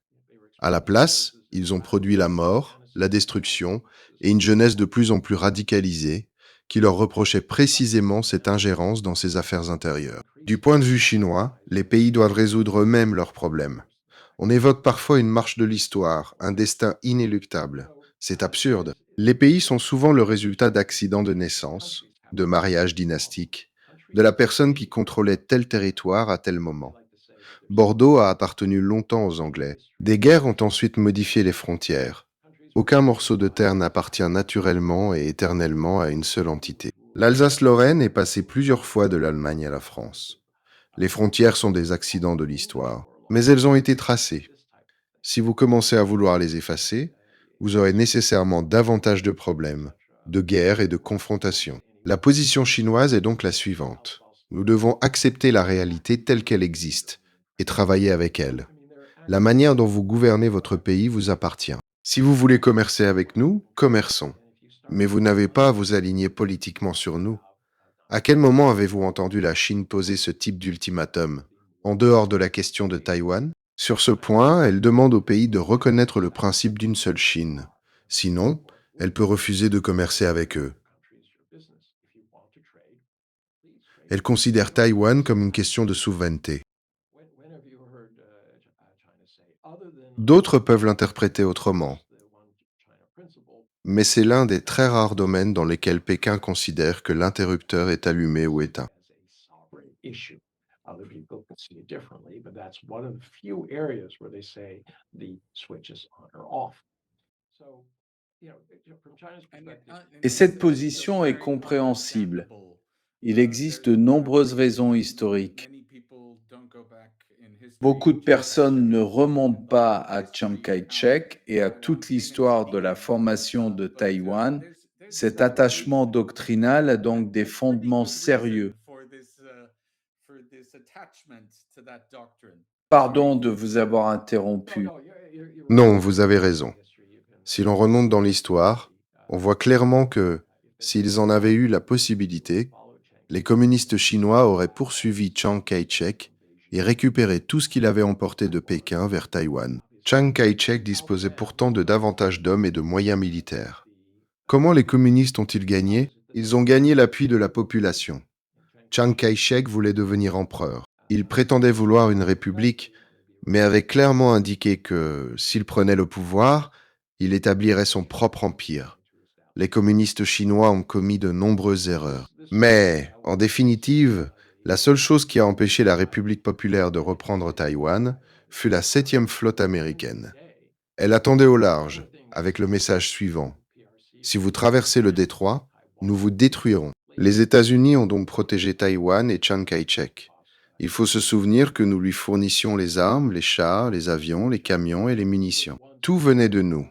À la place, ils ont produit la mort, la destruction et une jeunesse de plus en plus radicalisée qui leur reprochait précisément cette ingérence dans ses affaires intérieures. Du point de vue chinois, les pays doivent résoudre eux-mêmes leurs problèmes. On évoque parfois une marche de l'histoire, un destin inéluctable. C'est absurde. Les pays sont souvent le résultat d'accidents de naissance, de mariages dynastiques, de la personne qui contrôlait tel territoire à tel moment. Bordeaux a appartenu longtemps aux Anglais. Des guerres ont ensuite modifié les frontières. Aucun morceau de terre n'appartient naturellement et éternellement à une seule entité. L'Alsace-Lorraine est passée plusieurs fois de l'Allemagne à la France. Les frontières sont des accidents de l'histoire, mais elles ont été tracées. Si vous commencez à vouloir les effacer, vous aurez nécessairement davantage de problèmes, de guerres et de confrontations. La position chinoise est donc la suivante. Nous devons accepter la réalité telle qu'elle existe et travailler avec elle. La manière dont vous gouvernez votre pays vous appartient. Si vous voulez commercer avec nous, commerçons. Mais vous n'avez pas à vous aligner politiquement sur nous. À quel moment avez-vous entendu la Chine poser ce type d'ultimatum? En dehors de la question de Taïwan? Sur ce point, elle demande au pays de reconnaître le principe d'une seule Chine. Sinon, elle peut refuser de commercer avec eux. Elle considère Taïwan comme une question de souveraineté. D'autres peuvent l'interpréter autrement. mais c'est l'un des très rares domaines dans lesquels Pékin considère que l'interrupteur est allumé ou éteint. Et cette position est compréhensible. Il existe de nombreuses raisons historiques. Beaucoup de personnes ne remontent pas à Chiang Kai-shek et à toute l'histoire de la formation de Taïwan. Cet attachement doctrinal a donc des fondements sérieux. Pardon de vous avoir interrompu. Non, vous avez raison. Si l'on remonte dans l'histoire, on voit clairement que, s'ils en avaient eu la possibilité, les communistes chinois auraient poursuivi Chiang Kai-shek et récupéré tout ce qu'il avait emporté de Pékin vers Taïwan. Chiang Kai-shek disposait pourtant de davantage d'hommes et de moyens militaires. Comment les communistes ont-ils gagné? Ils ont gagné l'appui de la population. Chiang Kai-shek voulait devenir empereur. Il prétendait vouloir une république, mais avait clairement indiqué que, s'il prenait le pouvoir, il établirait son propre empire. Les communistes chinois ont commis de nombreuses erreurs. Mais, en définitive, la seule chose qui a empêché la République populaire de reprendre Taïwan fut la 7e flotte américaine. Elle attendait au large, avec le message suivant: si vous traversez le détroit, nous vous détruirons. Les États-Unis ont donc protégé Taïwan et Chiang Kai-shek. Il faut se souvenir que nous lui fournissions les armes, les chars, les avions, les camions et les munitions. Tout venait de nous.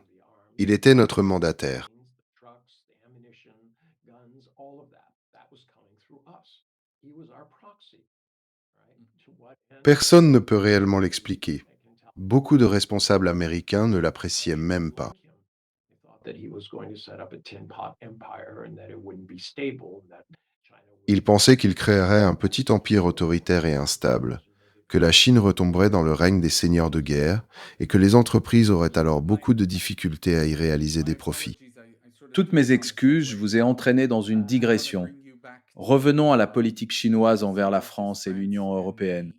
Il était notre mandataire. Personne ne peut réellement l'expliquer. Beaucoup de responsables américains ne l'appréciaient même pas. Ils pensaient qu'il créerait un petit empire autoritaire et instable, que la Chine retomberait dans le règne des seigneurs de guerre et que les entreprises auraient alors beaucoup de difficultés à y réaliser des profits. Toutes mes excuses, je vous ai entraîné dans une digression. Revenons à la politique chinoise envers la France et l'Union européenne.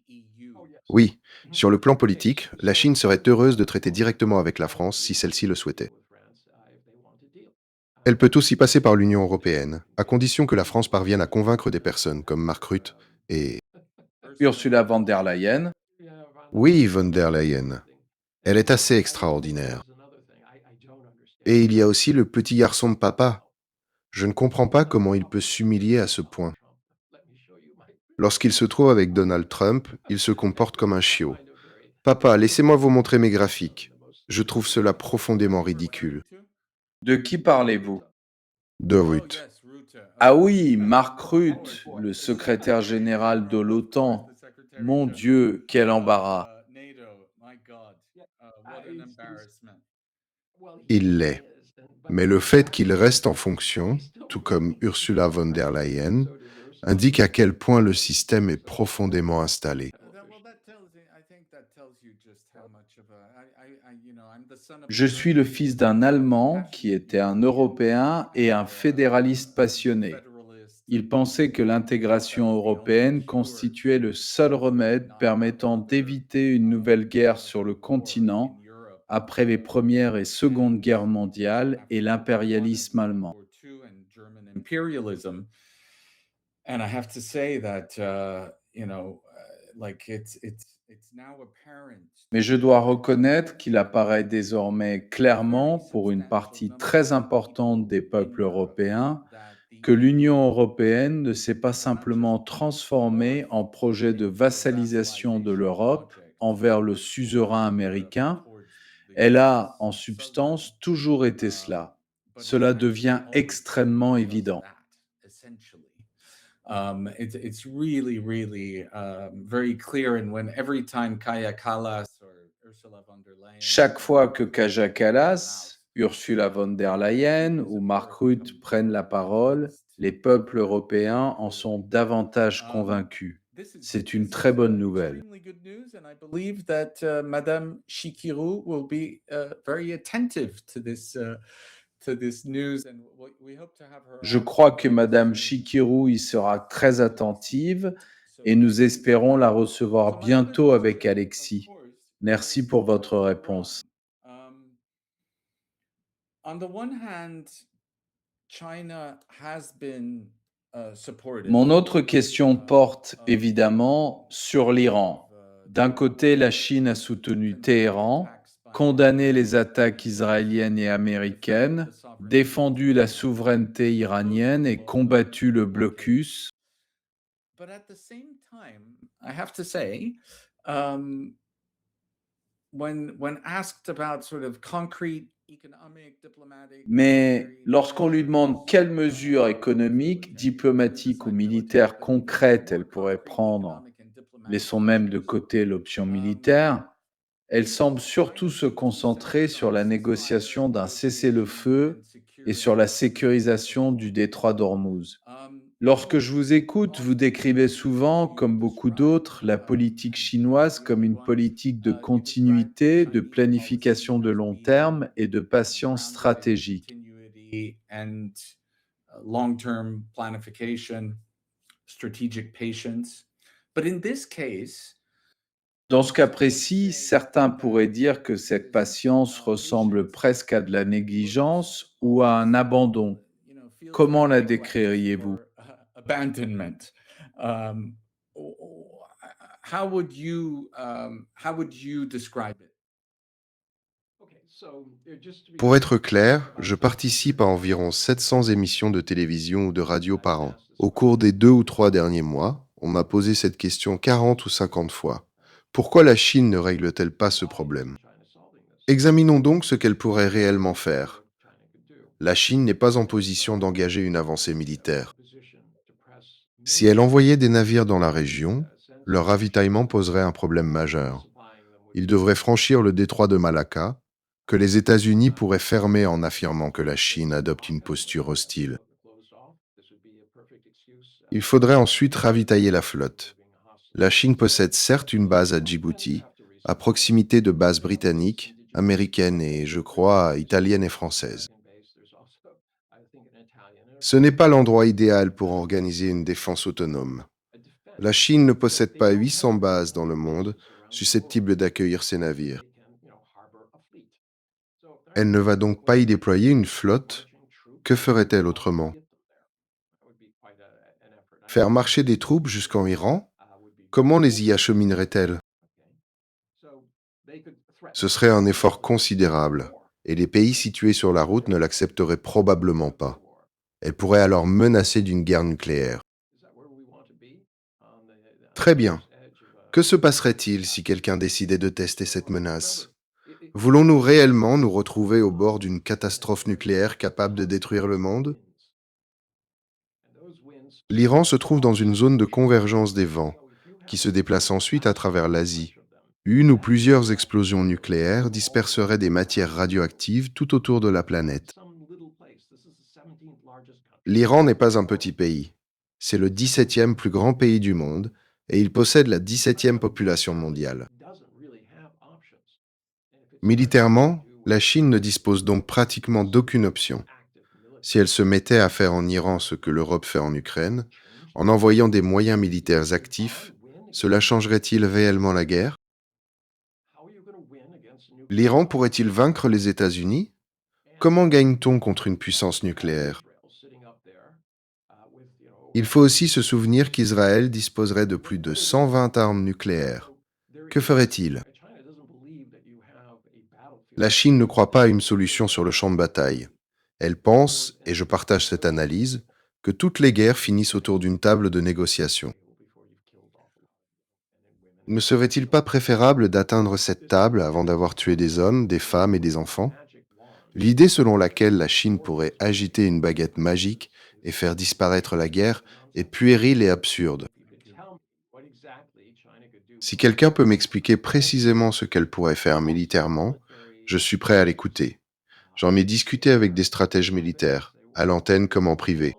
Oui, sur le plan politique, la Chine serait heureuse de traiter directement avec la France si celle-ci le souhaitait. Elle peut aussi passer par l'Union européenne, à condition que la France parvienne à convaincre des personnes comme Mark Rutte et... Ursula von der Leyen, Oui, von der Leyen. Elle est assez extraordinaire. Et il y a aussi le petit garçon de papa. Je ne comprends pas comment il peut s'humilier à ce point. Lorsqu'il se trouve avec Donald Trump, il se comporte comme un chiot. Papa, laissez-moi vous montrer mes graphiques. Je trouve cela profondément ridicule. de qui parlez-vous? De Rutte. Ah oui, Mark Rutte, le secrétaire général de l'OTAN. Mon Dieu, quel embarras. Il l'est. Mais le fait qu'il reste en fonction, tout comme Ursula von der Leyen, indique à quel point le système est profondément installé. Je suis le fils d'un Allemand qui était un Européen et un fédéraliste passionné. Il pensait que l'intégration européenne constituait le seul remède permettant d'éviter une nouvelle guerre sur le continent après les Premières et Secondes Guerres mondiales et l'impérialisme allemand. Imperialism. And I have to say that, like it's now apparent. Mais je dois reconnaître qu'il apparaît désormais clairement pour une partie très importante des peuples européens que l'Union européenne ne s'est pas simplement transformée en projet de vassalisation de l'Europe envers le suzerain américain, elle a, en substance, toujours été cela. Cela devient extrêmement évident. It's really, really very clear. And when every time Kaya Kallas or Ursula von der Leyen, Chaque fois que Kaja Kallas, Ursula von der Leyen ou Mark Rutte prennent la parole, les peuples européens en sont davantage convaincus. C'est une très bonne nouvelle. extremely good news, and I believe that Madame Shikiru will be very attentive to this news, and we hope to have her. Je crois que Madame Shikiru y sera très attentive et nous espérons la recevoir bientôt avec Alexis. Merci pour votre réponse. Um, on the one hand, China has been supportive Mon autre question porte of évidemment sur l'Iran. D'un côté, la Chine a soutenu Téhéran, attacks by condamné les attaques Iran, israéliennes et defended américaines, the sovereignty of défendu la Iran, souveraineté iranienne opposed the et combattu le blockade. blocus. But at the same time, I have to say, um, when asked about sort of concrete economic, diplomatic, Mais military lorsqu'on lui demande measures, quelles mesures économiques, diplomatiques ou besides military, militaires but concrètes more elle pourrait concrete prendre, economic and diplomatic laissons même de measures, côté l'option um, militaire, elle semble China surtout se seems to set concentrer sur aside la ceasefire négociation d'un negotiations cessez-le-feu and et securing sur la the Strait of sécurisation du Hormuz. détroit d'Ormuz. Lorsque So je vous écoute, vous often, décrivez souvent, you comme beaucoup describe, d'autres, la politique and you're not chinoise the comme only une one, politique de you describe the continuité, de Chinese policy planification de as long being terme et de patience grounded in stratégique. continuity and long-term planification, strategic patience. But in this case, Dans ce cas most would précis, say certains pourraient that dire que cette patience ressemble patience presque à de la looks négligence ou à un almost, abandon. feels Comment like la neglect décririez-vous? or abandonment. Um, o- o- how would you describe it? Pour être clair, je participe à environ 700 émissions de télévision ou de radio par an. Au cours des 2 ou 3 derniers mois, on m'a posé cette question 40 ou 50 fois. Pourquoi la Chine ne règle-t-elle pas ce problème? Examinons donc ce qu'elle pourrait réellement faire. La Chine n'est pas en position d'engager une avancée militaire. Si elle envoyait des navires dans la région, leur ravitaillement poserait un problème majeur. Ils devraient franchir le détroit de Malacca, que les États-Unis pourraient fermer en affirmant que la Chine adopte une posture hostile. Il faudrait ensuite ravitailler la flotte. La Chine possède certes une base à Djibouti, à proximité de bases britanniques, américaines et, je crois, italiennes et françaises. Ce n'est pas l'endroit idéal pour organiser une défense autonome. La Chine ne possède pas 800 bases dans le monde susceptibles d'accueillir ces navires. Elle ne va donc pas y déployer une flotte. Que ferait-elle autrement? Faire marcher des troupes jusqu'en Iran? Comment les y acheminerait-elle? Ce serait un effort considérable, et les pays situés sur la route ne l'accepteraient probablement pas. Elle pourrait alors menacer d'une guerre nucléaire. Très bien. Que se passerait-il si quelqu'un décidait de tester cette menace? Voulons-nous réellement nous retrouver au bord d'une catastrophe nucléaire capable de détruire le monde? L'Iran se trouve dans une zone de convergence des vents, qui se déplace ensuite à travers l'Asie. Une ou plusieurs explosions nucléaires disperseraient des matières radioactives tout autour de la planète. L'Iran n'est pas un petit pays. C'est le 17e plus grand pays du monde et il possède la 17e population mondiale. Militairement, la Chine ne dispose donc pratiquement d'aucune option. Si elle se mettait à faire en Iran ce que l'Europe fait en Ukraine, en envoyant des moyens militaires actifs, cela changerait-il réellement la guerre? L'Iran pourrait-il vaincre les États-Unis? Comment gagne-t-on contre une puissance nucléaire? Il faut aussi se souvenir qu'Israël disposerait de plus de 120 armes nucléaires. Que ferait-il? La Chine ne croit pas à une solution sur le champ de bataille. Elle pense, et je partage cette analyse, que toutes les guerres finissent autour d'une table de négociation. Ne serait-il pas préférable d'atteindre cette table avant d'avoir tué des hommes, des femmes et des enfants? L'idée selon laquelle la Chine pourrait agiter une baguette magique et faire disparaître la guerre est puérile et absurde. Si quelqu'un peut m'expliquer précisément ce qu'elle pourrait faire militairement, je suis prêt à l'écouter. J'en ai discuté avec des stratèges militaires, à l'antenne comme en privé.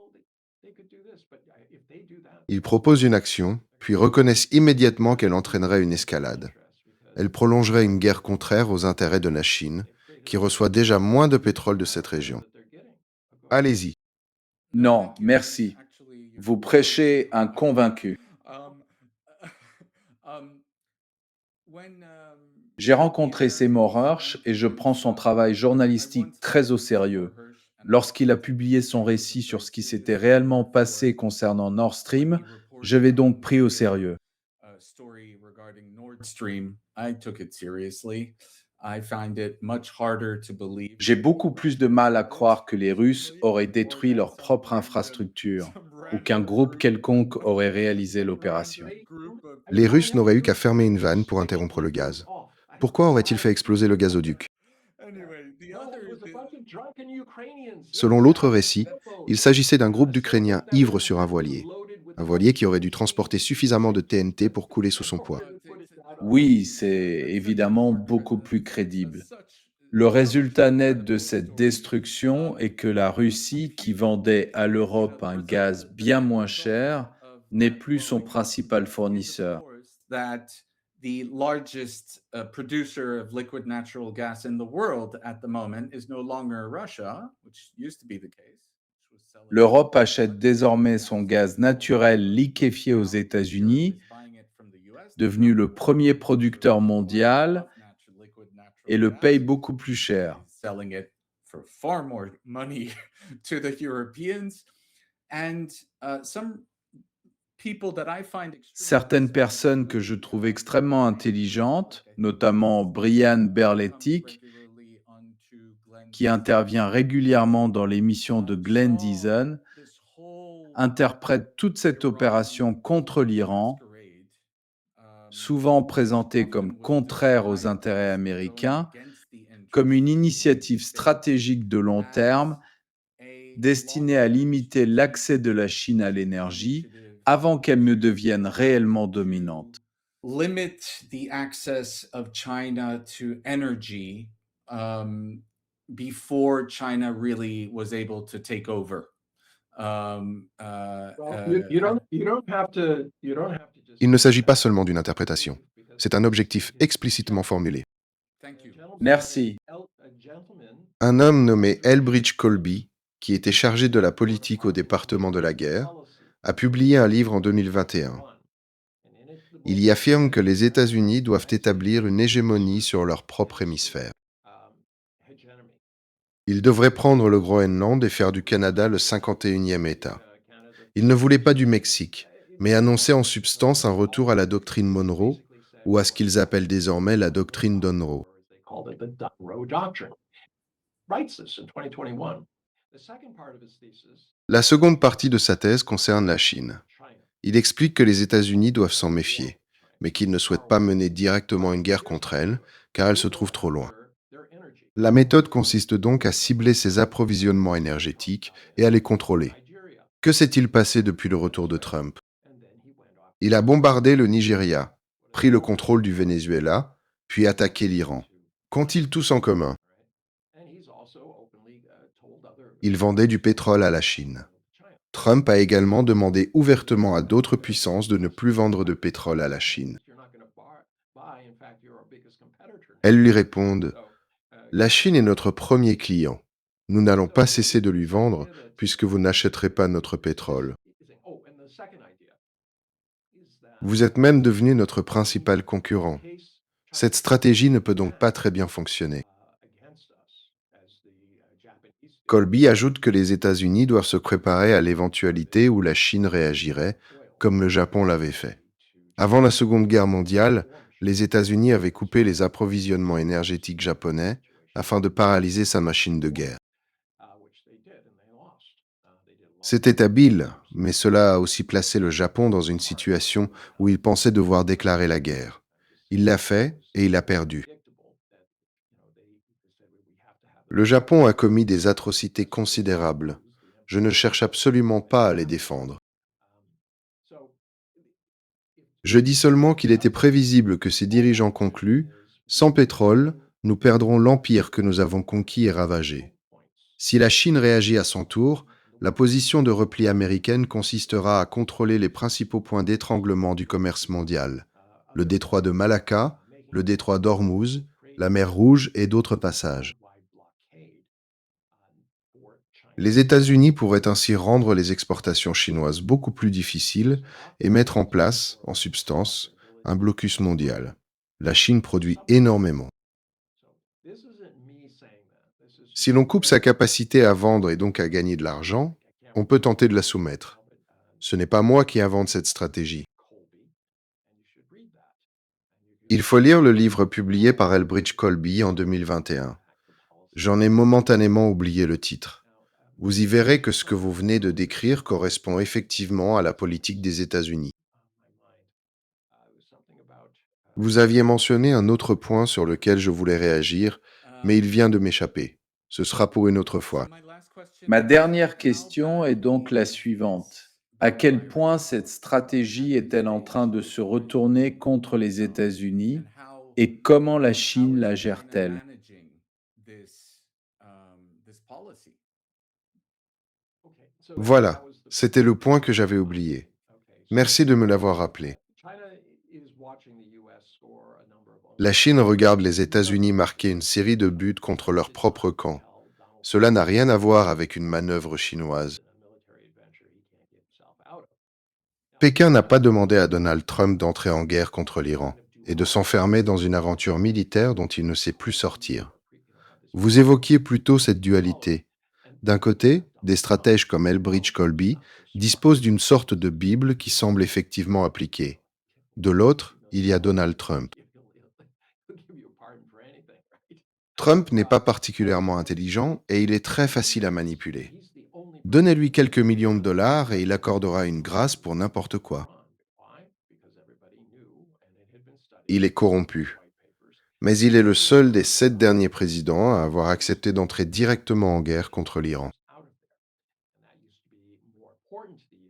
Ils proposent une action, puis reconnaissent immédiatement qu'elle entraînerait une escalade. Elle prolongerait une guerre contraire aux intérêts de la Chine, qui reçoit déjà moins de pétrole de cette région. Allez-y. Non, merci. Vous prêchez un convaincu. Um, um, when J'ai rencontré Seymour Hersh et je prends son travail journalistique très au sérieux. Lorsqu'il a publié son récit sur ce qui s'était réellement passé concernant Nord Stream, je l'ai donc pris au sérieux. Story regarding Nord Stream, I took it seriously. I find it much harder to believe J'ai that beaucoup the plus de Russians mal à did it croire que les Russes initially, auraient or détruit that leur propre infrastructure some ou qu'un random groupe group quelconque aurait réalisé some l'opération. random group of Les Russes people n'auraient eu would qu'à have fermer done une it. vanne pour interrompre le gaz. Pourquoi aurait-il fait exploser le gazoduc? Anyway, Selon l'autre récit, il s'agissait d'un groupe d'Ukrainiens ivres sur un voilier qui aurait dû transporter suffisamment de TNT pour couler sous son poids. Oui, c'est évidemment beaucoup plus crédible. Le résultat net de cette destruction est que la Russie, qui vendait à l'Europe un gaz bien moins cher, n'est plus son principal fournisseur. that the largest producer of liquid natural gas in the world at the moment is no longer Russia, which used to be the case. Which was selling L'Europe achète désormais son gaz naturel liquéfié aux États-Unis, devenu le premier producteur mondial, et le paye beaucoup plus cher. selling it for far more money to the Europeans. And some people that I find Certaines personnes que je trouve extrêmement intelligentes, notamment Brian Berletic, qui intervient régulièrement dans l'émission de Glenn Deason, interprètent toute cette opération contre l'Iran, souvent présentée comme contraire aux intérêts américains, comme une initiative stratégique de long terme destinée à limiter l'accès de la Chine à l'énergie avant qu'elle ne devienne réellement dominante. limit the access of China to energy before China really was able to take over. Il ne s'agit pas seulement d'une interprétation, c'est un objectif explicitement formulé. Thank you. Merci. Un homme nommé Elbridge Colby, qui était chargé de la politique au département de la guerre, a publié un livre en 2021. Il y affirme que les États-Unis doivent établir une hégémonie sur leur propre hémisphère. Ils devraient prendre le Groenland et faire du Canada le 51e État. Il ne voulait pas du Mexique, mais annonçait en substance un retour à la doctrine Monroe, ou à ce qu'ils appellent désormais la doctrine d'Unroe. La seconde partie de sa thèse concerne la Chine. Il explique que les États-Unis doivent s'en méfier, mais qu'il ne souhaite pas mener directement une guerre contre elle, car elle se trouve trop loin. La méthode consiste donc à cibler ses approvisionnements énergétiques et à les contrôler. Que s'est-il passé depuis le retour de Trump? Il a bombardé le Nigeria, pris le contrôle du Venezuela, puis attaqué l'Iran. Qu'ont-ils tous en commun? Ils vendaient du pétrole à la Chine. Trump a également demandé ouvertement à d'autres puissances de ne plus vendre de pétrole à la Chine. Elles lui répondent: la Chine est notre premier client. Nous n'allons pas cesser de lui vendre puisque vous n'achèterez pas notre pétrole. Vous êtes même devenu notre principal concurrent. Cette stratégie ne peut donc pas très bien fonctionner. Colby ajoute que les États-Unis doivent se préparer à l'éventualité où la Chine réagirait, comme le Japon l'avait fait. Avant la Seconde Guerre mondiale, les États-Unis avaient coupé les approvisionnements énergétiques japonais afin de paralyser sa machine de guerre. C'était habile, mais cela a aussi placé le Japon dans une situation où il pensait devoir déclarer la guerre. Il l'a fait et il a perdu. Le Japon a commis des atrocités considérables. Je ne cherche absolument pas à les défendre. Je dis seulement qu'il était prévisible que ces dirigeants concluent: sans pétrole, nous perdrons l'empire que nous avons conquis et ravagé. Si la Chine réagit à son tour, la position de repli américaine consistera à contrôler les principaux points d'étranglement du commerce mondial: le détroit de Malacca, le détroit d'Ormuz, la mer Rouge et d'autres passages. Les États-Unis pourraient ainsi rendre les exportations chinoises beaucoup plus difficiles et mettre en place, en substance, un blocus mondial. La Chine produit énormément. Si l'on coupe sa capacité à vendre et donc à gagner de l'argent, on peut tenter de la soumettre. Ce n'est pas moi qui invente cette stratégie. Il faut lire le livre publié par Elbridge Colby en 2021. J'en ai momentanément oublié le titre. Vous y verrez que ce que vous venez de décrire correspond effectivement à la politique des États-Unis. Vous aviez mentionné un autre point sur lequel je voulais réagir, mais il vient de m'échapper. Ce sera pour une autre fois. Ma dernière question est donc la suivante. À quel point cette stratégie est-elle en train de se retourner contre les États-Unis et comment la Chine la gère-t-elle? Voilà, c'était le point que j'avais oublié. Merci de me l'avoir rappelé. La Chine regarde les États-Unis marquer une série de buts contre leur propre camp. Cela n'a rien à voir avec une manœuvre chinoise. Pékin n'a pas demandé à Donald Trump d'entrer en guerre contre l'Iran et de s'enfermer dans une aventure militaire dont il ne sait plus sortir. Vous évoquiez plutôt cette dualité. D'un côté, des stratèges comme Elbridge Colby disposent d'une sorte de Bible qui semble effectivement appliquée. De l'autre, il y a Donald Trump. Trump n'est pas particulièrement intelligent et il est très facile à manipuler. Donnez-lui quelques millions de dollars et il accordera une grâce pour n'importe quoi. Il est corrompu. Mais il est le seul des 7 derniers présidents à avoir accepté d'entrer directement en guerre contre l'Iran.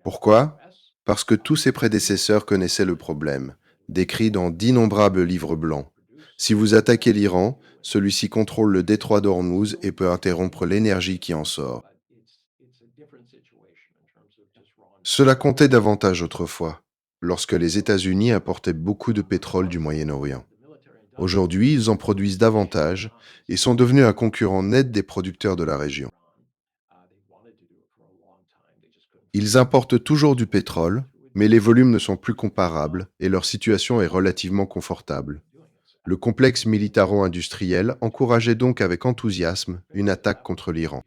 Pourquoi? Parce que tous ses prédécesseurs connaissaient le problème, décrit dans d'innombrables livres blancs. Si vous attaquez l'Iran, celui-ci contrôle le détroit d'Ormuz et peut interrompre l'énergie qui en sort. Cela comptait davantage autrefois, lorsque les États-Unis apportaient beaucoup de pétrole du Moyen-Orient. Aujourd'hui, ils en produisent davantage et sont devenus un concurrent net des producteurs de la région. Ils importent toujours du pétrole, mais les volumes ne sont plus comparables et leur situation est relativement confortable. Le complexe militaro-industriel encourageait donc avec enthousiasme une attaque contre l'Iran.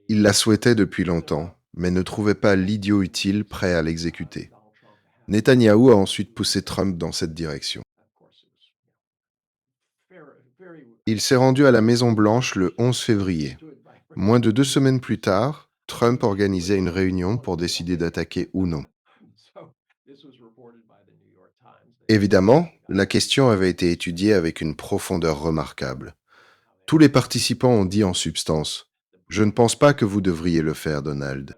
Il la souhaitait depuis longtemps, mais ne trouvait pas l'idiot utile prêt à l'exécuter. Netanyahou a ensuite poussé Trump dans cette direction. Il s'est rendu à la Maison-Blanche le 11 février. Moins de 2 semaines plus tard, Trump organisait une réunion pour décider d'attaquer ou non. Évidemment, la question avait été étudiée avec une profondeur remarquable. Tous les participants ont dit en substance « Je ne pense pas que vous devriez le faire, Donald.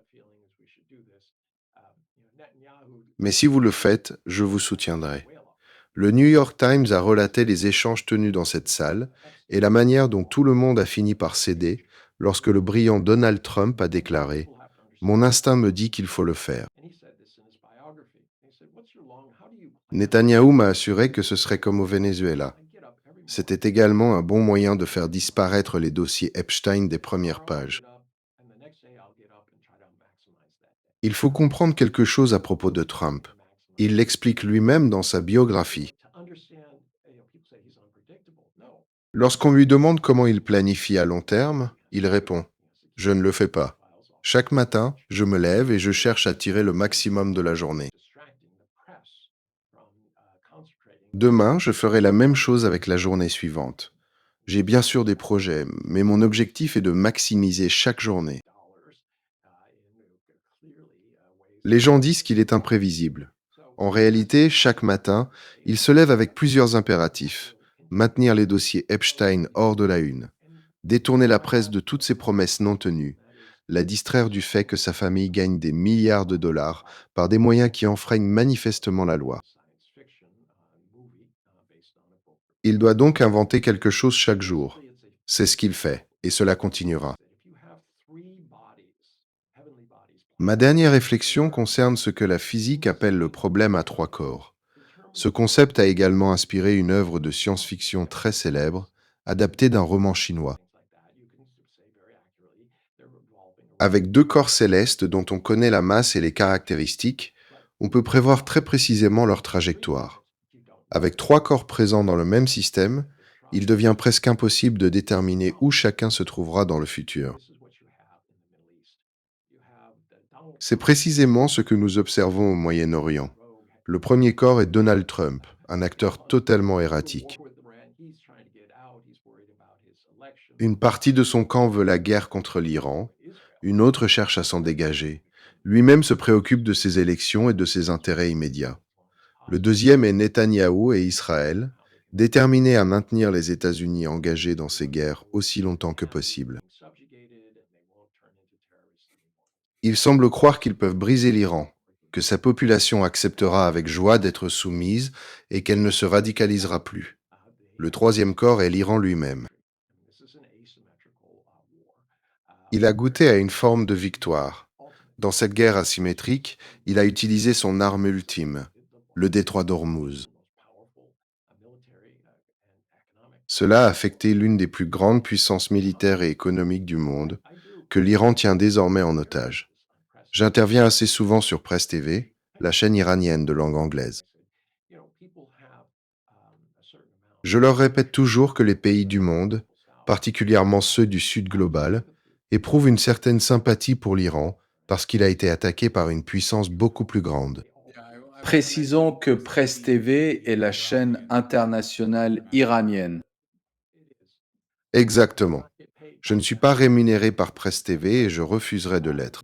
Mais si vous le faites, je vous soutiendrai. » Le New York Times a relaté les échanges tenus dans cette salle et la manière dont tout le monde a fini par céder lorsque le brillant Donald Trump a déclaré « Mon instinct me dit qu'il faut le faire. » Netanyahou m'a assuré que ce serait comme au Venezuela. C'était également un bon moyen de faire disparaître les dossiers Epstein des premières pages. Il faut comprendre quelque chose à propos de Trump. Il l'explique lui-même dans sa biographie. Lorsqu'on lui demande comment il planifie à long terme, il répond « Je ne le fais pas. Chaque matin, je me lève et je cherche à tirer le maximum de la journée. Demain, je ferai la même chose avec la journée suivante. J'ai bien sûr des projets, mais mon objectif est de maximiser chaque journée. » Les gens disent qu'il est imprévisible. En réalité, chaque matin, il se lève avec plusieurs impératifs. Maintenir les dossiers Epstein hors de la une. Détourner la presse de toutes ses promesses non tenues. La distraire du fait que sa famille gagne des milliards de dollars par des moyens qui enfreignent manifestement la loi. Il doit donc inventer quelque chose chaque jour. C'est ce qu'il fait, et cela continuera. Ma dernière réflexion concerne ce que la physique appelle le problème à 3 corps. Ce concept a également inspiré une œuvre de science-fiction très célèbre, adaptée d'un roman chinois. Avec 2 corps célestes dont on connaît la masse et les caractéristiques, On peut prévoir très précisément leur trajectoire. Avec trois corps présents dans le même système, il devient presque impossible de déterminer où chacun se trouvera dans le futur. C'est précisément ce que nous observons au Moyen-Orient. Le premier corps est Donald Trump, un acteur totalement erratique. Une partie de son camp veut la guerre contre l'Iran, une autre cherche à s'en dégager. Lui-même se préoccupe de ses élections et de ses intérêts immédiats. Le deuxième est Netanyahou et Israël, déterminés à maintenir les États-Unis engagés dans ces guerres aussi longtemps que possible. Ils semblent croire qu'ils peuvent briser l'Iran, que sa population acceptera avec joie d'être soumise et qu'elle ne se radicalisera plus. Le troisième corps est l'Iran lui-même. Il a goûté à une forme de victoire. Dans cette guerre asymétrique, il a utilisé son arme ultime, le détroit d'Ormuz. Cela a affecté l'une des plus grandes puissances militaires et économiques du monde, que l'Iran tient désormais en otage. J'interviens assez souvent sur Presse TV, la chaîne iranienne de langue anglaise. Je leur répète toujours que les pays du monde, particulièrement ceux du Sud global, éprouvent une certaine sympathie pour l'Iran parce qu'il a été attaqué par une puissance beaucoup plus grande. Précisons que Presse TV est la chaîne internationale iranienne. Exactement. Je ne suis pas rémunéré par Presse TV et je refuserai de l'être.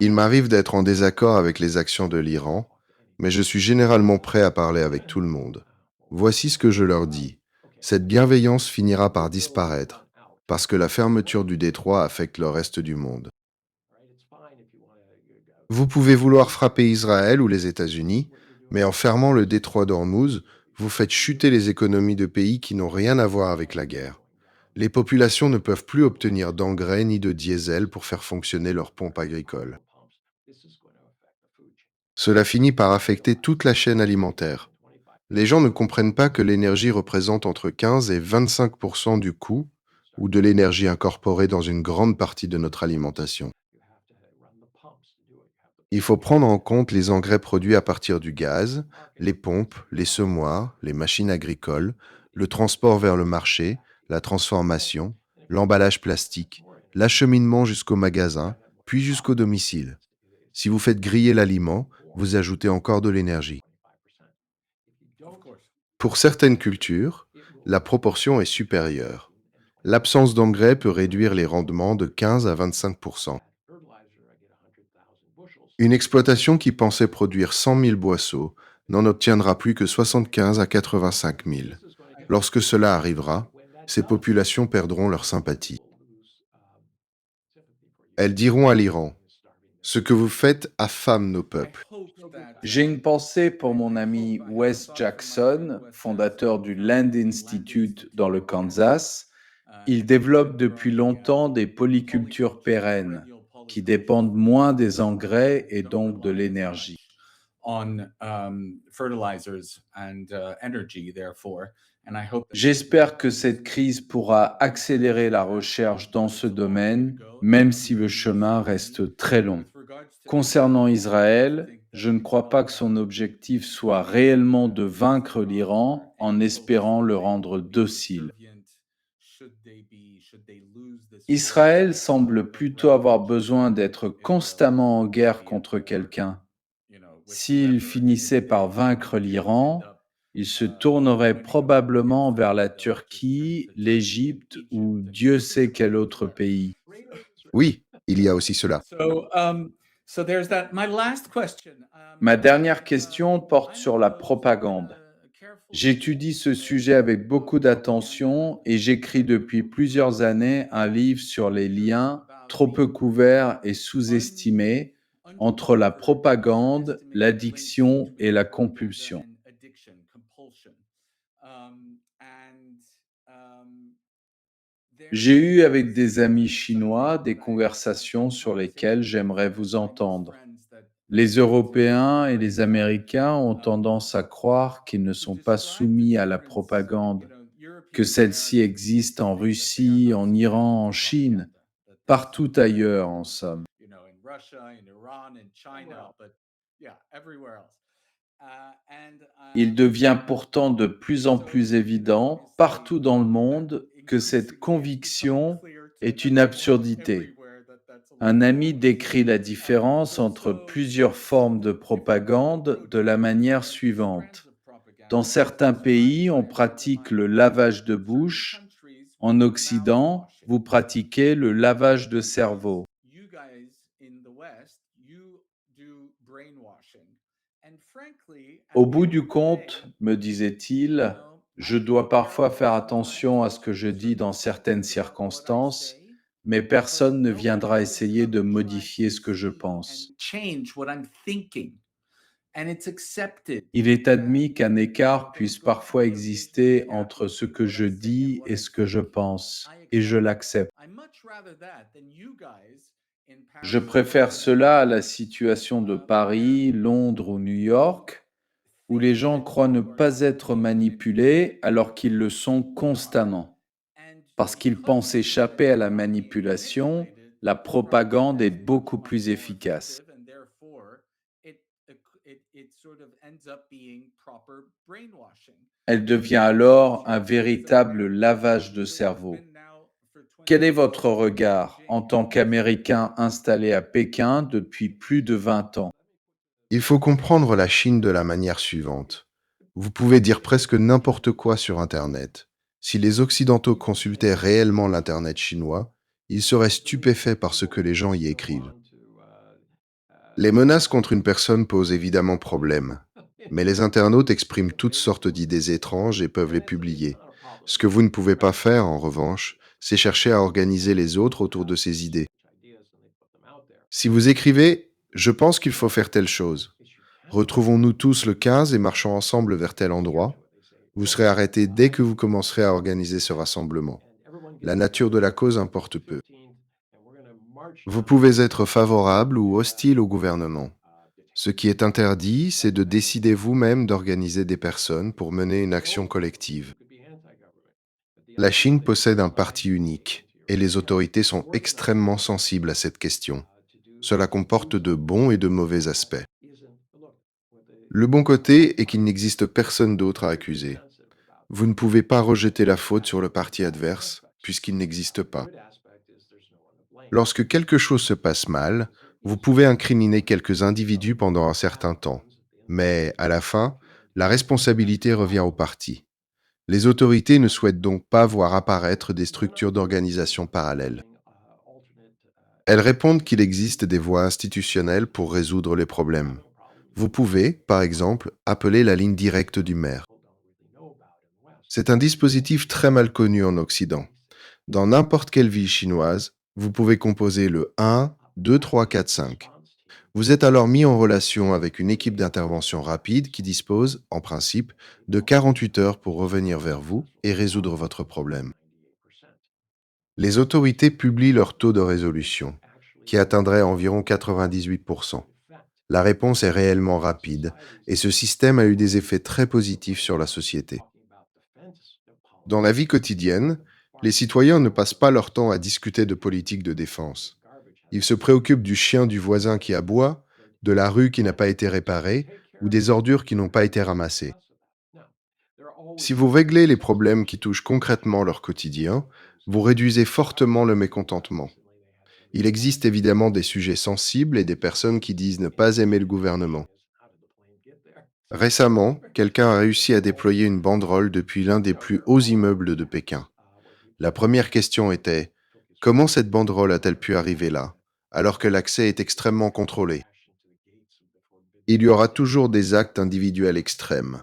Il m'arrive d'être en désaccord avec les actions de l'Iran, mais je suis généralement prêt à parler avec tout le monde. Voici ce que je leur dis. Cette bienveillance finira par disparaître, parce que la fermeture du détroit affecte le reste du monde. Vous pouvez vouloir frapper Israël ou les États-Unis, mais en fermant le détroit d'Ormuz, vous faites chuter les économies de pays qui n'ont rien à voir avec la guerre. Les populations ne peuvent plus obtenir d'engrais ni de diesel pour faire fonctionner leurs pompes agricoles. Cela finit par affecter toute la chaîne alimentaire. Les gens ne comprennent pas que l'énergie représente entre 15 et 25% du coût ou de l'énergie incorporée dans une grande partie de notre alimentation. Il faut prendre en compte les engrais produits à partir du gaz, les pompes, les semoirs, les machines agricoles, le transport vers le marché, la transformation, l'emballage plastique, l'acheminement jusqu'au magasin, puis jusqu'au domicile. Si vous faites griller l'aliment, vous ajoutez encore de l'énergie. Pour certaines cultures, la proportion est supérieure. L'absence d'engrais peut réduire les rendements de 15 à 25%. Une exploitation qui pensait produire 100 000 boisseaux n'en obtiendra plus que 75 à 85 000. Lorsque cela arrivera, ces populations perdront leur sympathie. Elles diront à l'Iran, ce que vous faites affame nos peuples. J'ai une pensée pour mon ami Wes Jackson, fondateur du Land Institute dans le Kansas. Il développe depuis longtemps des polycultures pérennes qui dépendent moins des engrais et donc de l'énergie. J'espère que cette crise pourra accélérer la recherche dans ce domaine, même si le chemin reste très long. Concernant Israël, je ne crois pas que son objectif soit réellement de vaincre l'Iran en espérant le rendre docile. Israël semble plutôt avoir besoin d'être constamment en guerre contre quelqu'un. S'il finissait par vaincre l'Iran, il se tournerait probablement vers la Turquie, l'Égypte ou Dieu sait quel autre pays. Oui, il y a aussi cela. Ma dernière question porte sur la propagande. J'étudie ce sujet avec beaucoup d'attention et j'écris depuis plusieurs années un livre sur les liens trop peu couverts et sous-estimés entre la propagande, l'addiction et la compulsion. J'ai eu avec des amis chinois des conversations sur lesquelles j'aimerais vous entendre. Les Européens et les Américains ont tendance à croire qu'ils ne sont pas soumis à la propagande, que celle-ci existe en Russie, en Iran, en Chine, partout ailleurs en somme. Russia, in Iran, in China, but yeah, everywhere else. Il devient pourtant de plus en plus évident partout dans le monde que cette conviction est une absurdité. Un ami décrit la différence entre plusieurs formes de propagande de la manière suivante. Dans certains pays, on pratique le lavage de bouche. En Occident, vous pratiquez le lavage de cerveau. Au bout du compte, me disait-il, je dois parfois faire attention à ce que je dis dans certaines circonstances, mais personne ne viendra essayer de modifier ce que je pense. Il est admis qu'un écart puisse parfois exister entre ce que je dis et ce que je pense, et je l'accepte. Je préfère cela à la situation de Paris, Londres ou New York, où les gens croient ne pas être manipulés alors qu'ils le sont constamment. Parce qu'ils pensent échapper à la manipulation, la propagande est beaucoup plus efficace. Elle devient alors un véritable lavage de cerveau. Quel est votre regard en tant qu'Américain installé à Pékin depuis plus de 20 ans? Il faut comprendre la Chine de la manière suivante. Vous pouvez dire presque n'importe quoi sur Internet. Si les Occidentaux consultaient réellement l'Internet chinois, ils seraient stupéfaits par ce que les gens y écrivent. Les menaces contre une personne posent évidemment problème, mais les internautes expriment toutes sortes d'idées étranges et peuvent les publier. Ce que vous ne pouvez pas faire, en revanche, c'est chercher à organiser les autres autour de ces idées. Si vous écrivez « Je pense qu'il faut faire telle chose », retrouvons-nous tous le 15 et marchons ensemble vers tel endroit, vous serez arrêté dès que vous commencerez à organiser ce rassemblement. La nature de la cause importe peu. Vous pouvez être favorable ou hostile au gouvernement. Ce qui est interdit, c'est de décider vous-même d'organiser des personnes pour mener une action collective. La Chine possède un parti unique, et les autorités sont extrêmement sensibles à cette question. Cela comporte de bons et de mauvais aspects. Le bon côté est qu'il n'existe personne d'autre à accuser. Vous ne pouvez pas rejeter la faute sur le parti adverse, puisqu'il n'existe pas. Lorsque quelque chose se passe mal, vous pouvez incriminer quelques individus pendant un certain temps. Mais, à la fin, la responsabilité revient au parti. Les autorités ne souhaitent donc pas voir apparaître des structures d'organisation parallèles. Elles répondent qu'il existe des voies institutionnelles pour résoudre les problèmes. Vous pouvez, par exemple, appeler la ligne directe du maire. C'est un dispositif très mal connu en Occident. Dans n'importe quelle ville chinoise, vous pouvez composer le 1, 2, 3, 4, 5. Vous êtes alors mis en relation avec une équipe d'intervention rapide qui dispose, en principe, de 48 heures pour revenir vers vous et résoudre votre problème. Les autorités publient leur taux de résolution, qui atteindrait environ 98%. La réponse est réellement rapide, et ce système a eu des effets très positifs sur la société. Dans la vie quotidienne, les citoyens ne passent pas leur temps à discuter de politique de défense. Ils se préoccupent du chien du voisin qui aboie, de la rue qui n'a pas été réparée ou des ordures qui n'ont pas été ramassées. Si vous réglez les problèmes qui touchent concrètement leur quotidien, vous réduisez fortement le mécontentement. Il existe évidemment des sujets sensibles et des personnes qui disent ne pas aimer le gouvernement. Récemment, quelqu'un a réussi à déployer une banderole depuis l'un des plus hauts immeubles de Pékin. La première question était: comment cette banderole a-t-elle pu arriver là, alors que l'accès est extrêmement contrôlé? Il y aura toujours des actes individuels extrêmes.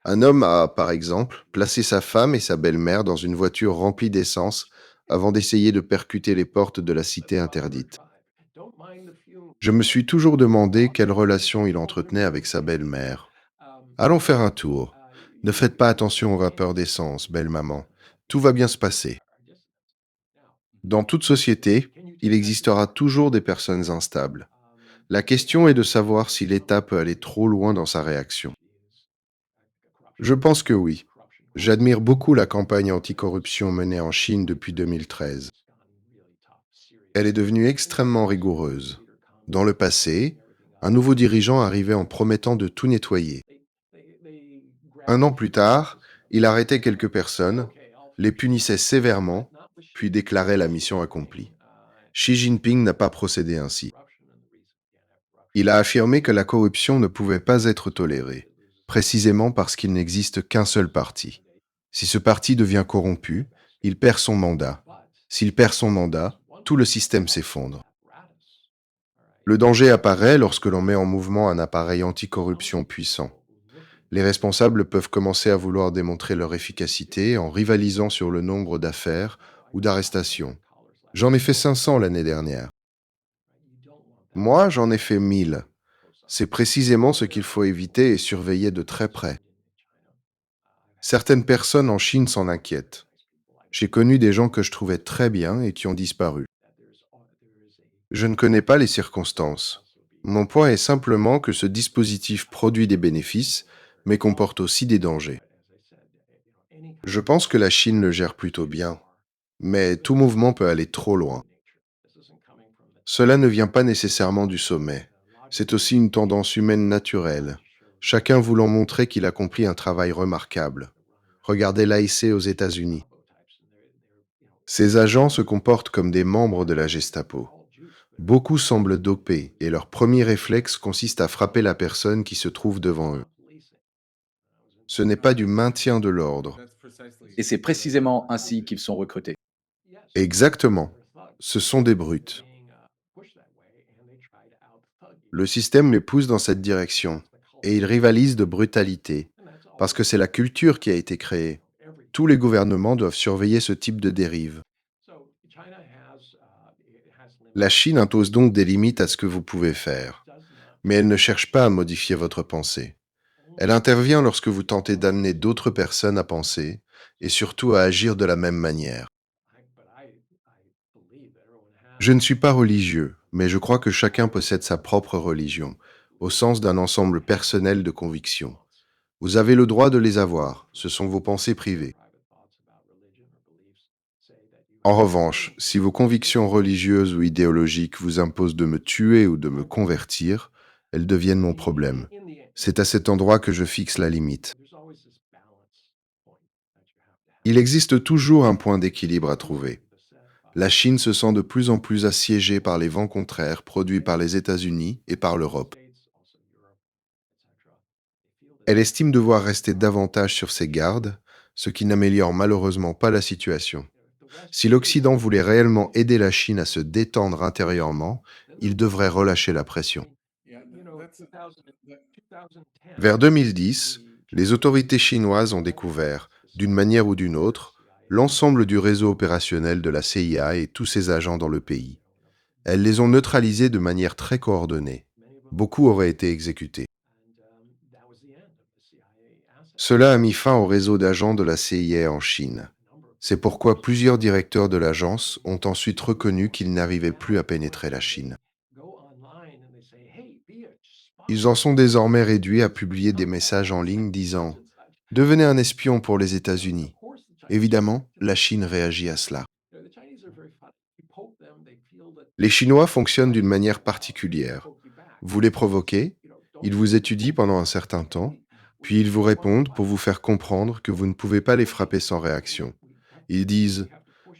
Un homme a, par exemple, placé sa femme et sa belle-mère dans une voiture remplie d'essence avant d'essayer de percuter les portes de la cité interdite. Je me suis toujours demandé quelle relation il entretenait avec sa belle-mère. Allons faire un tour. Ne faites pas attention aux vapeurs d'essence, belle maman. Tout va bien se passer. Dans toute société, il existera toujours des personnes instables. La question est de savoir si l'État peut aller trop loin dans sa réaction. Je pense que oui. J'admire beaucoup la campagne anticorruption menée en Chine depuis 2013. Elle est devenue extrêmement rigoureuse. Dans le passé, un nouveau dirigeant arrivait en promettant de tout nettoyer. Un an plus tard, il arrêtait quelques personnes, les punissait sévèrement, puis déclarait la mission accomplie. Xi Jinping n'a pas procédé ainsi. Il a affirmé que la corruption ne pouvait pas être tolérée, précisément parce qu'il n'existe qu'un seul parti. Si ce parti devient corrompu, il perd son mandat. S'il perd son mandat, tout le système s'effondre. Le danger apparaît lorsque l'on met en mouvement un appareil anticorruption puissant. Les responsables peuvent commencer à vouloir démontrer leur efficacité en rivalisant sur le nombre d'affaires ou d'arrestations. J'en ai fait 500 l'année dernière. Moi, j'en ai fait 1000. C'est précisément ce qu'il faut éviter et surveiller de très près. Certaines personnes en Chine s'en inquiètent. J'ai connu des gens que je trouvais très bien et qui ont disparu. Je ne connais pas les circonstances. Mon point est simplement que ce dispositif produit des bénéfices, mais comporte aussi des dangers. Je pense que la Chine le gère plutôt bien, mais tout mouvement peut aller trop loin. Cela ne vient pas nécessairement du sommet. C'est aussi une tendance humaine naturelle, chacun voulant montrer qu'il accomplit un travail remarquable. Regardez l'AIC aux États-Unis. Ces agents se comportent comme des membres de la Gestapo. Beaucoup semblent dopés et leur premier réflexe consiste à frapper la personne qui se trouve devant eux. Ce n'est pas du maintien de l'ordre. Et c'est précisément ainsi qu'ils sont recrutés. Exactement. Ce sont des brutes. Le système les pousse dans cette direction et ils rivalisent de brutalité parce que c'est la culture qui a été créée. Tous les gouvernements doivent surveiller ce type de dérive. La Chine impose donc des limites à ce que vous pouvez faire, mais elle ne cherche pas à modifier votre pensée. Elle intervient lorsque vous tentez d'amener d'autres personnes à penser et surtout à agir de la même manière. Je ne suis pas religieux, mais je crois que chacun possède sa propre religion, au sens d'un ensemble personnel de convictions. Vous avez le droit de les avoir, ce sont vos pensées privées. En revanche, si vos convictions religieuses ou idéologiques vous imposent de me tuer ou de me convertir, elles deviennent mon problème. C'est à cet endroit que je fixe la limite. Il existe toujours un point d'équilibre à trouver. La Chine se sent de plus en plus assiégée par les vents contraires produits par les États-Unis et par l'Europe. Elle estime devoir rester davantage sur ses gardes, ce qui n'améliore malheureusement pas la situation. Si l'Occident voulait réellement aider la Chine à se détendre intérieurement, il devrait relâcher la pression. Vers 2010, les autorités chinoises ont découvert, d'une manière ou d'une autre, l'ensemble du réseau opérationnel de la CIA et tous ses agents dans le pays. Elles les ont neutralisés de manière très coordonnée. Beaucoup auraient été exécutés. Cela a mis fin au réseau d'agents de la CIA en Chine. C'est pourquoi plusieurs directeurs de l'agence ont ensuite reconnu qu'ils n'arrivaient plus à pénétrer la Chine. Ils en sont désormais réduits à publier des messages en ligne disant ⁇ Devenez un espion pour les États-Unis ⁇ Évidemment, la Chine réagit à cela. Les Chinois fonctionnent d'une manière particulière. Vous les provoquez, ils vous étudient pendant un certain temps, puis ils vous répondent pour vous faire comprendre que vous ne pouvez pas les frapper sans réaction. Ils disent ⁇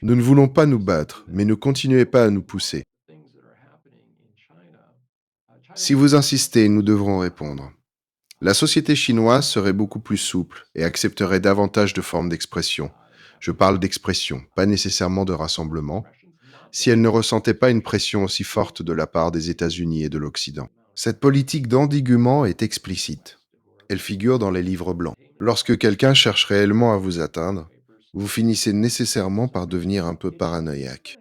Nous ne voulons pas nous battre, mais ne continuez pas à nous pousser. Si vous insistez, nous devrons répondre. La société chinoise serait beaucoup plus souple et accepterait davantage de formes d'expression. Je parle d'expression, pas nécessairement de rassemblement, si elle ne ressentait pas une pression aussi forte de la part des États-Unis et de l'Occident. Cette politique d'endiguement est explicite. Elle figure dans les livres blancs. Lorsque quelqu'un cherche réellement à vous atteindre, vous finissez nécessairement par devenir un peu paranoïaque.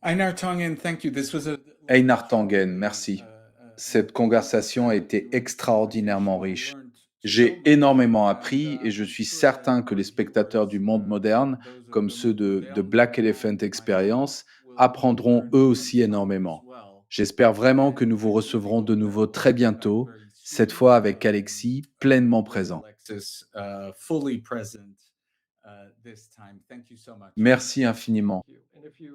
Einar Tongen, thank you. This was a Einar Tangen, merci. Cette conversation a été extraordinairement riche. J'ai énormément appris et je suis certain que les spectateurs du monde moderne, comme ceux de Black Elephant Experience, apprendront eux aussi énormément. J'espère vraiment que nous vous recevrons de nouveau très bientôt, cette fois avec Alexis pleinement présent. Alexis, fully present Merci infiniment.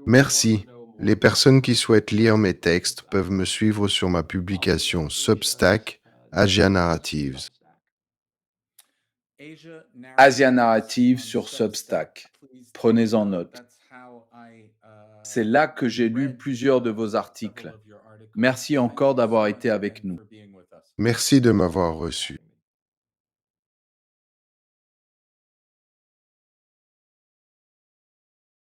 Merci. Les personnes qui souhaitent lire mes textes peuvent me suivre sur ma publication Substack, Asia Narratives. Asia Narrative sur Substack. Prenez-en note. C'est là que j'ai lu plusieurs de vos articles. Merci encore d'avoir été avec nous. Merci de m'avoir reçu.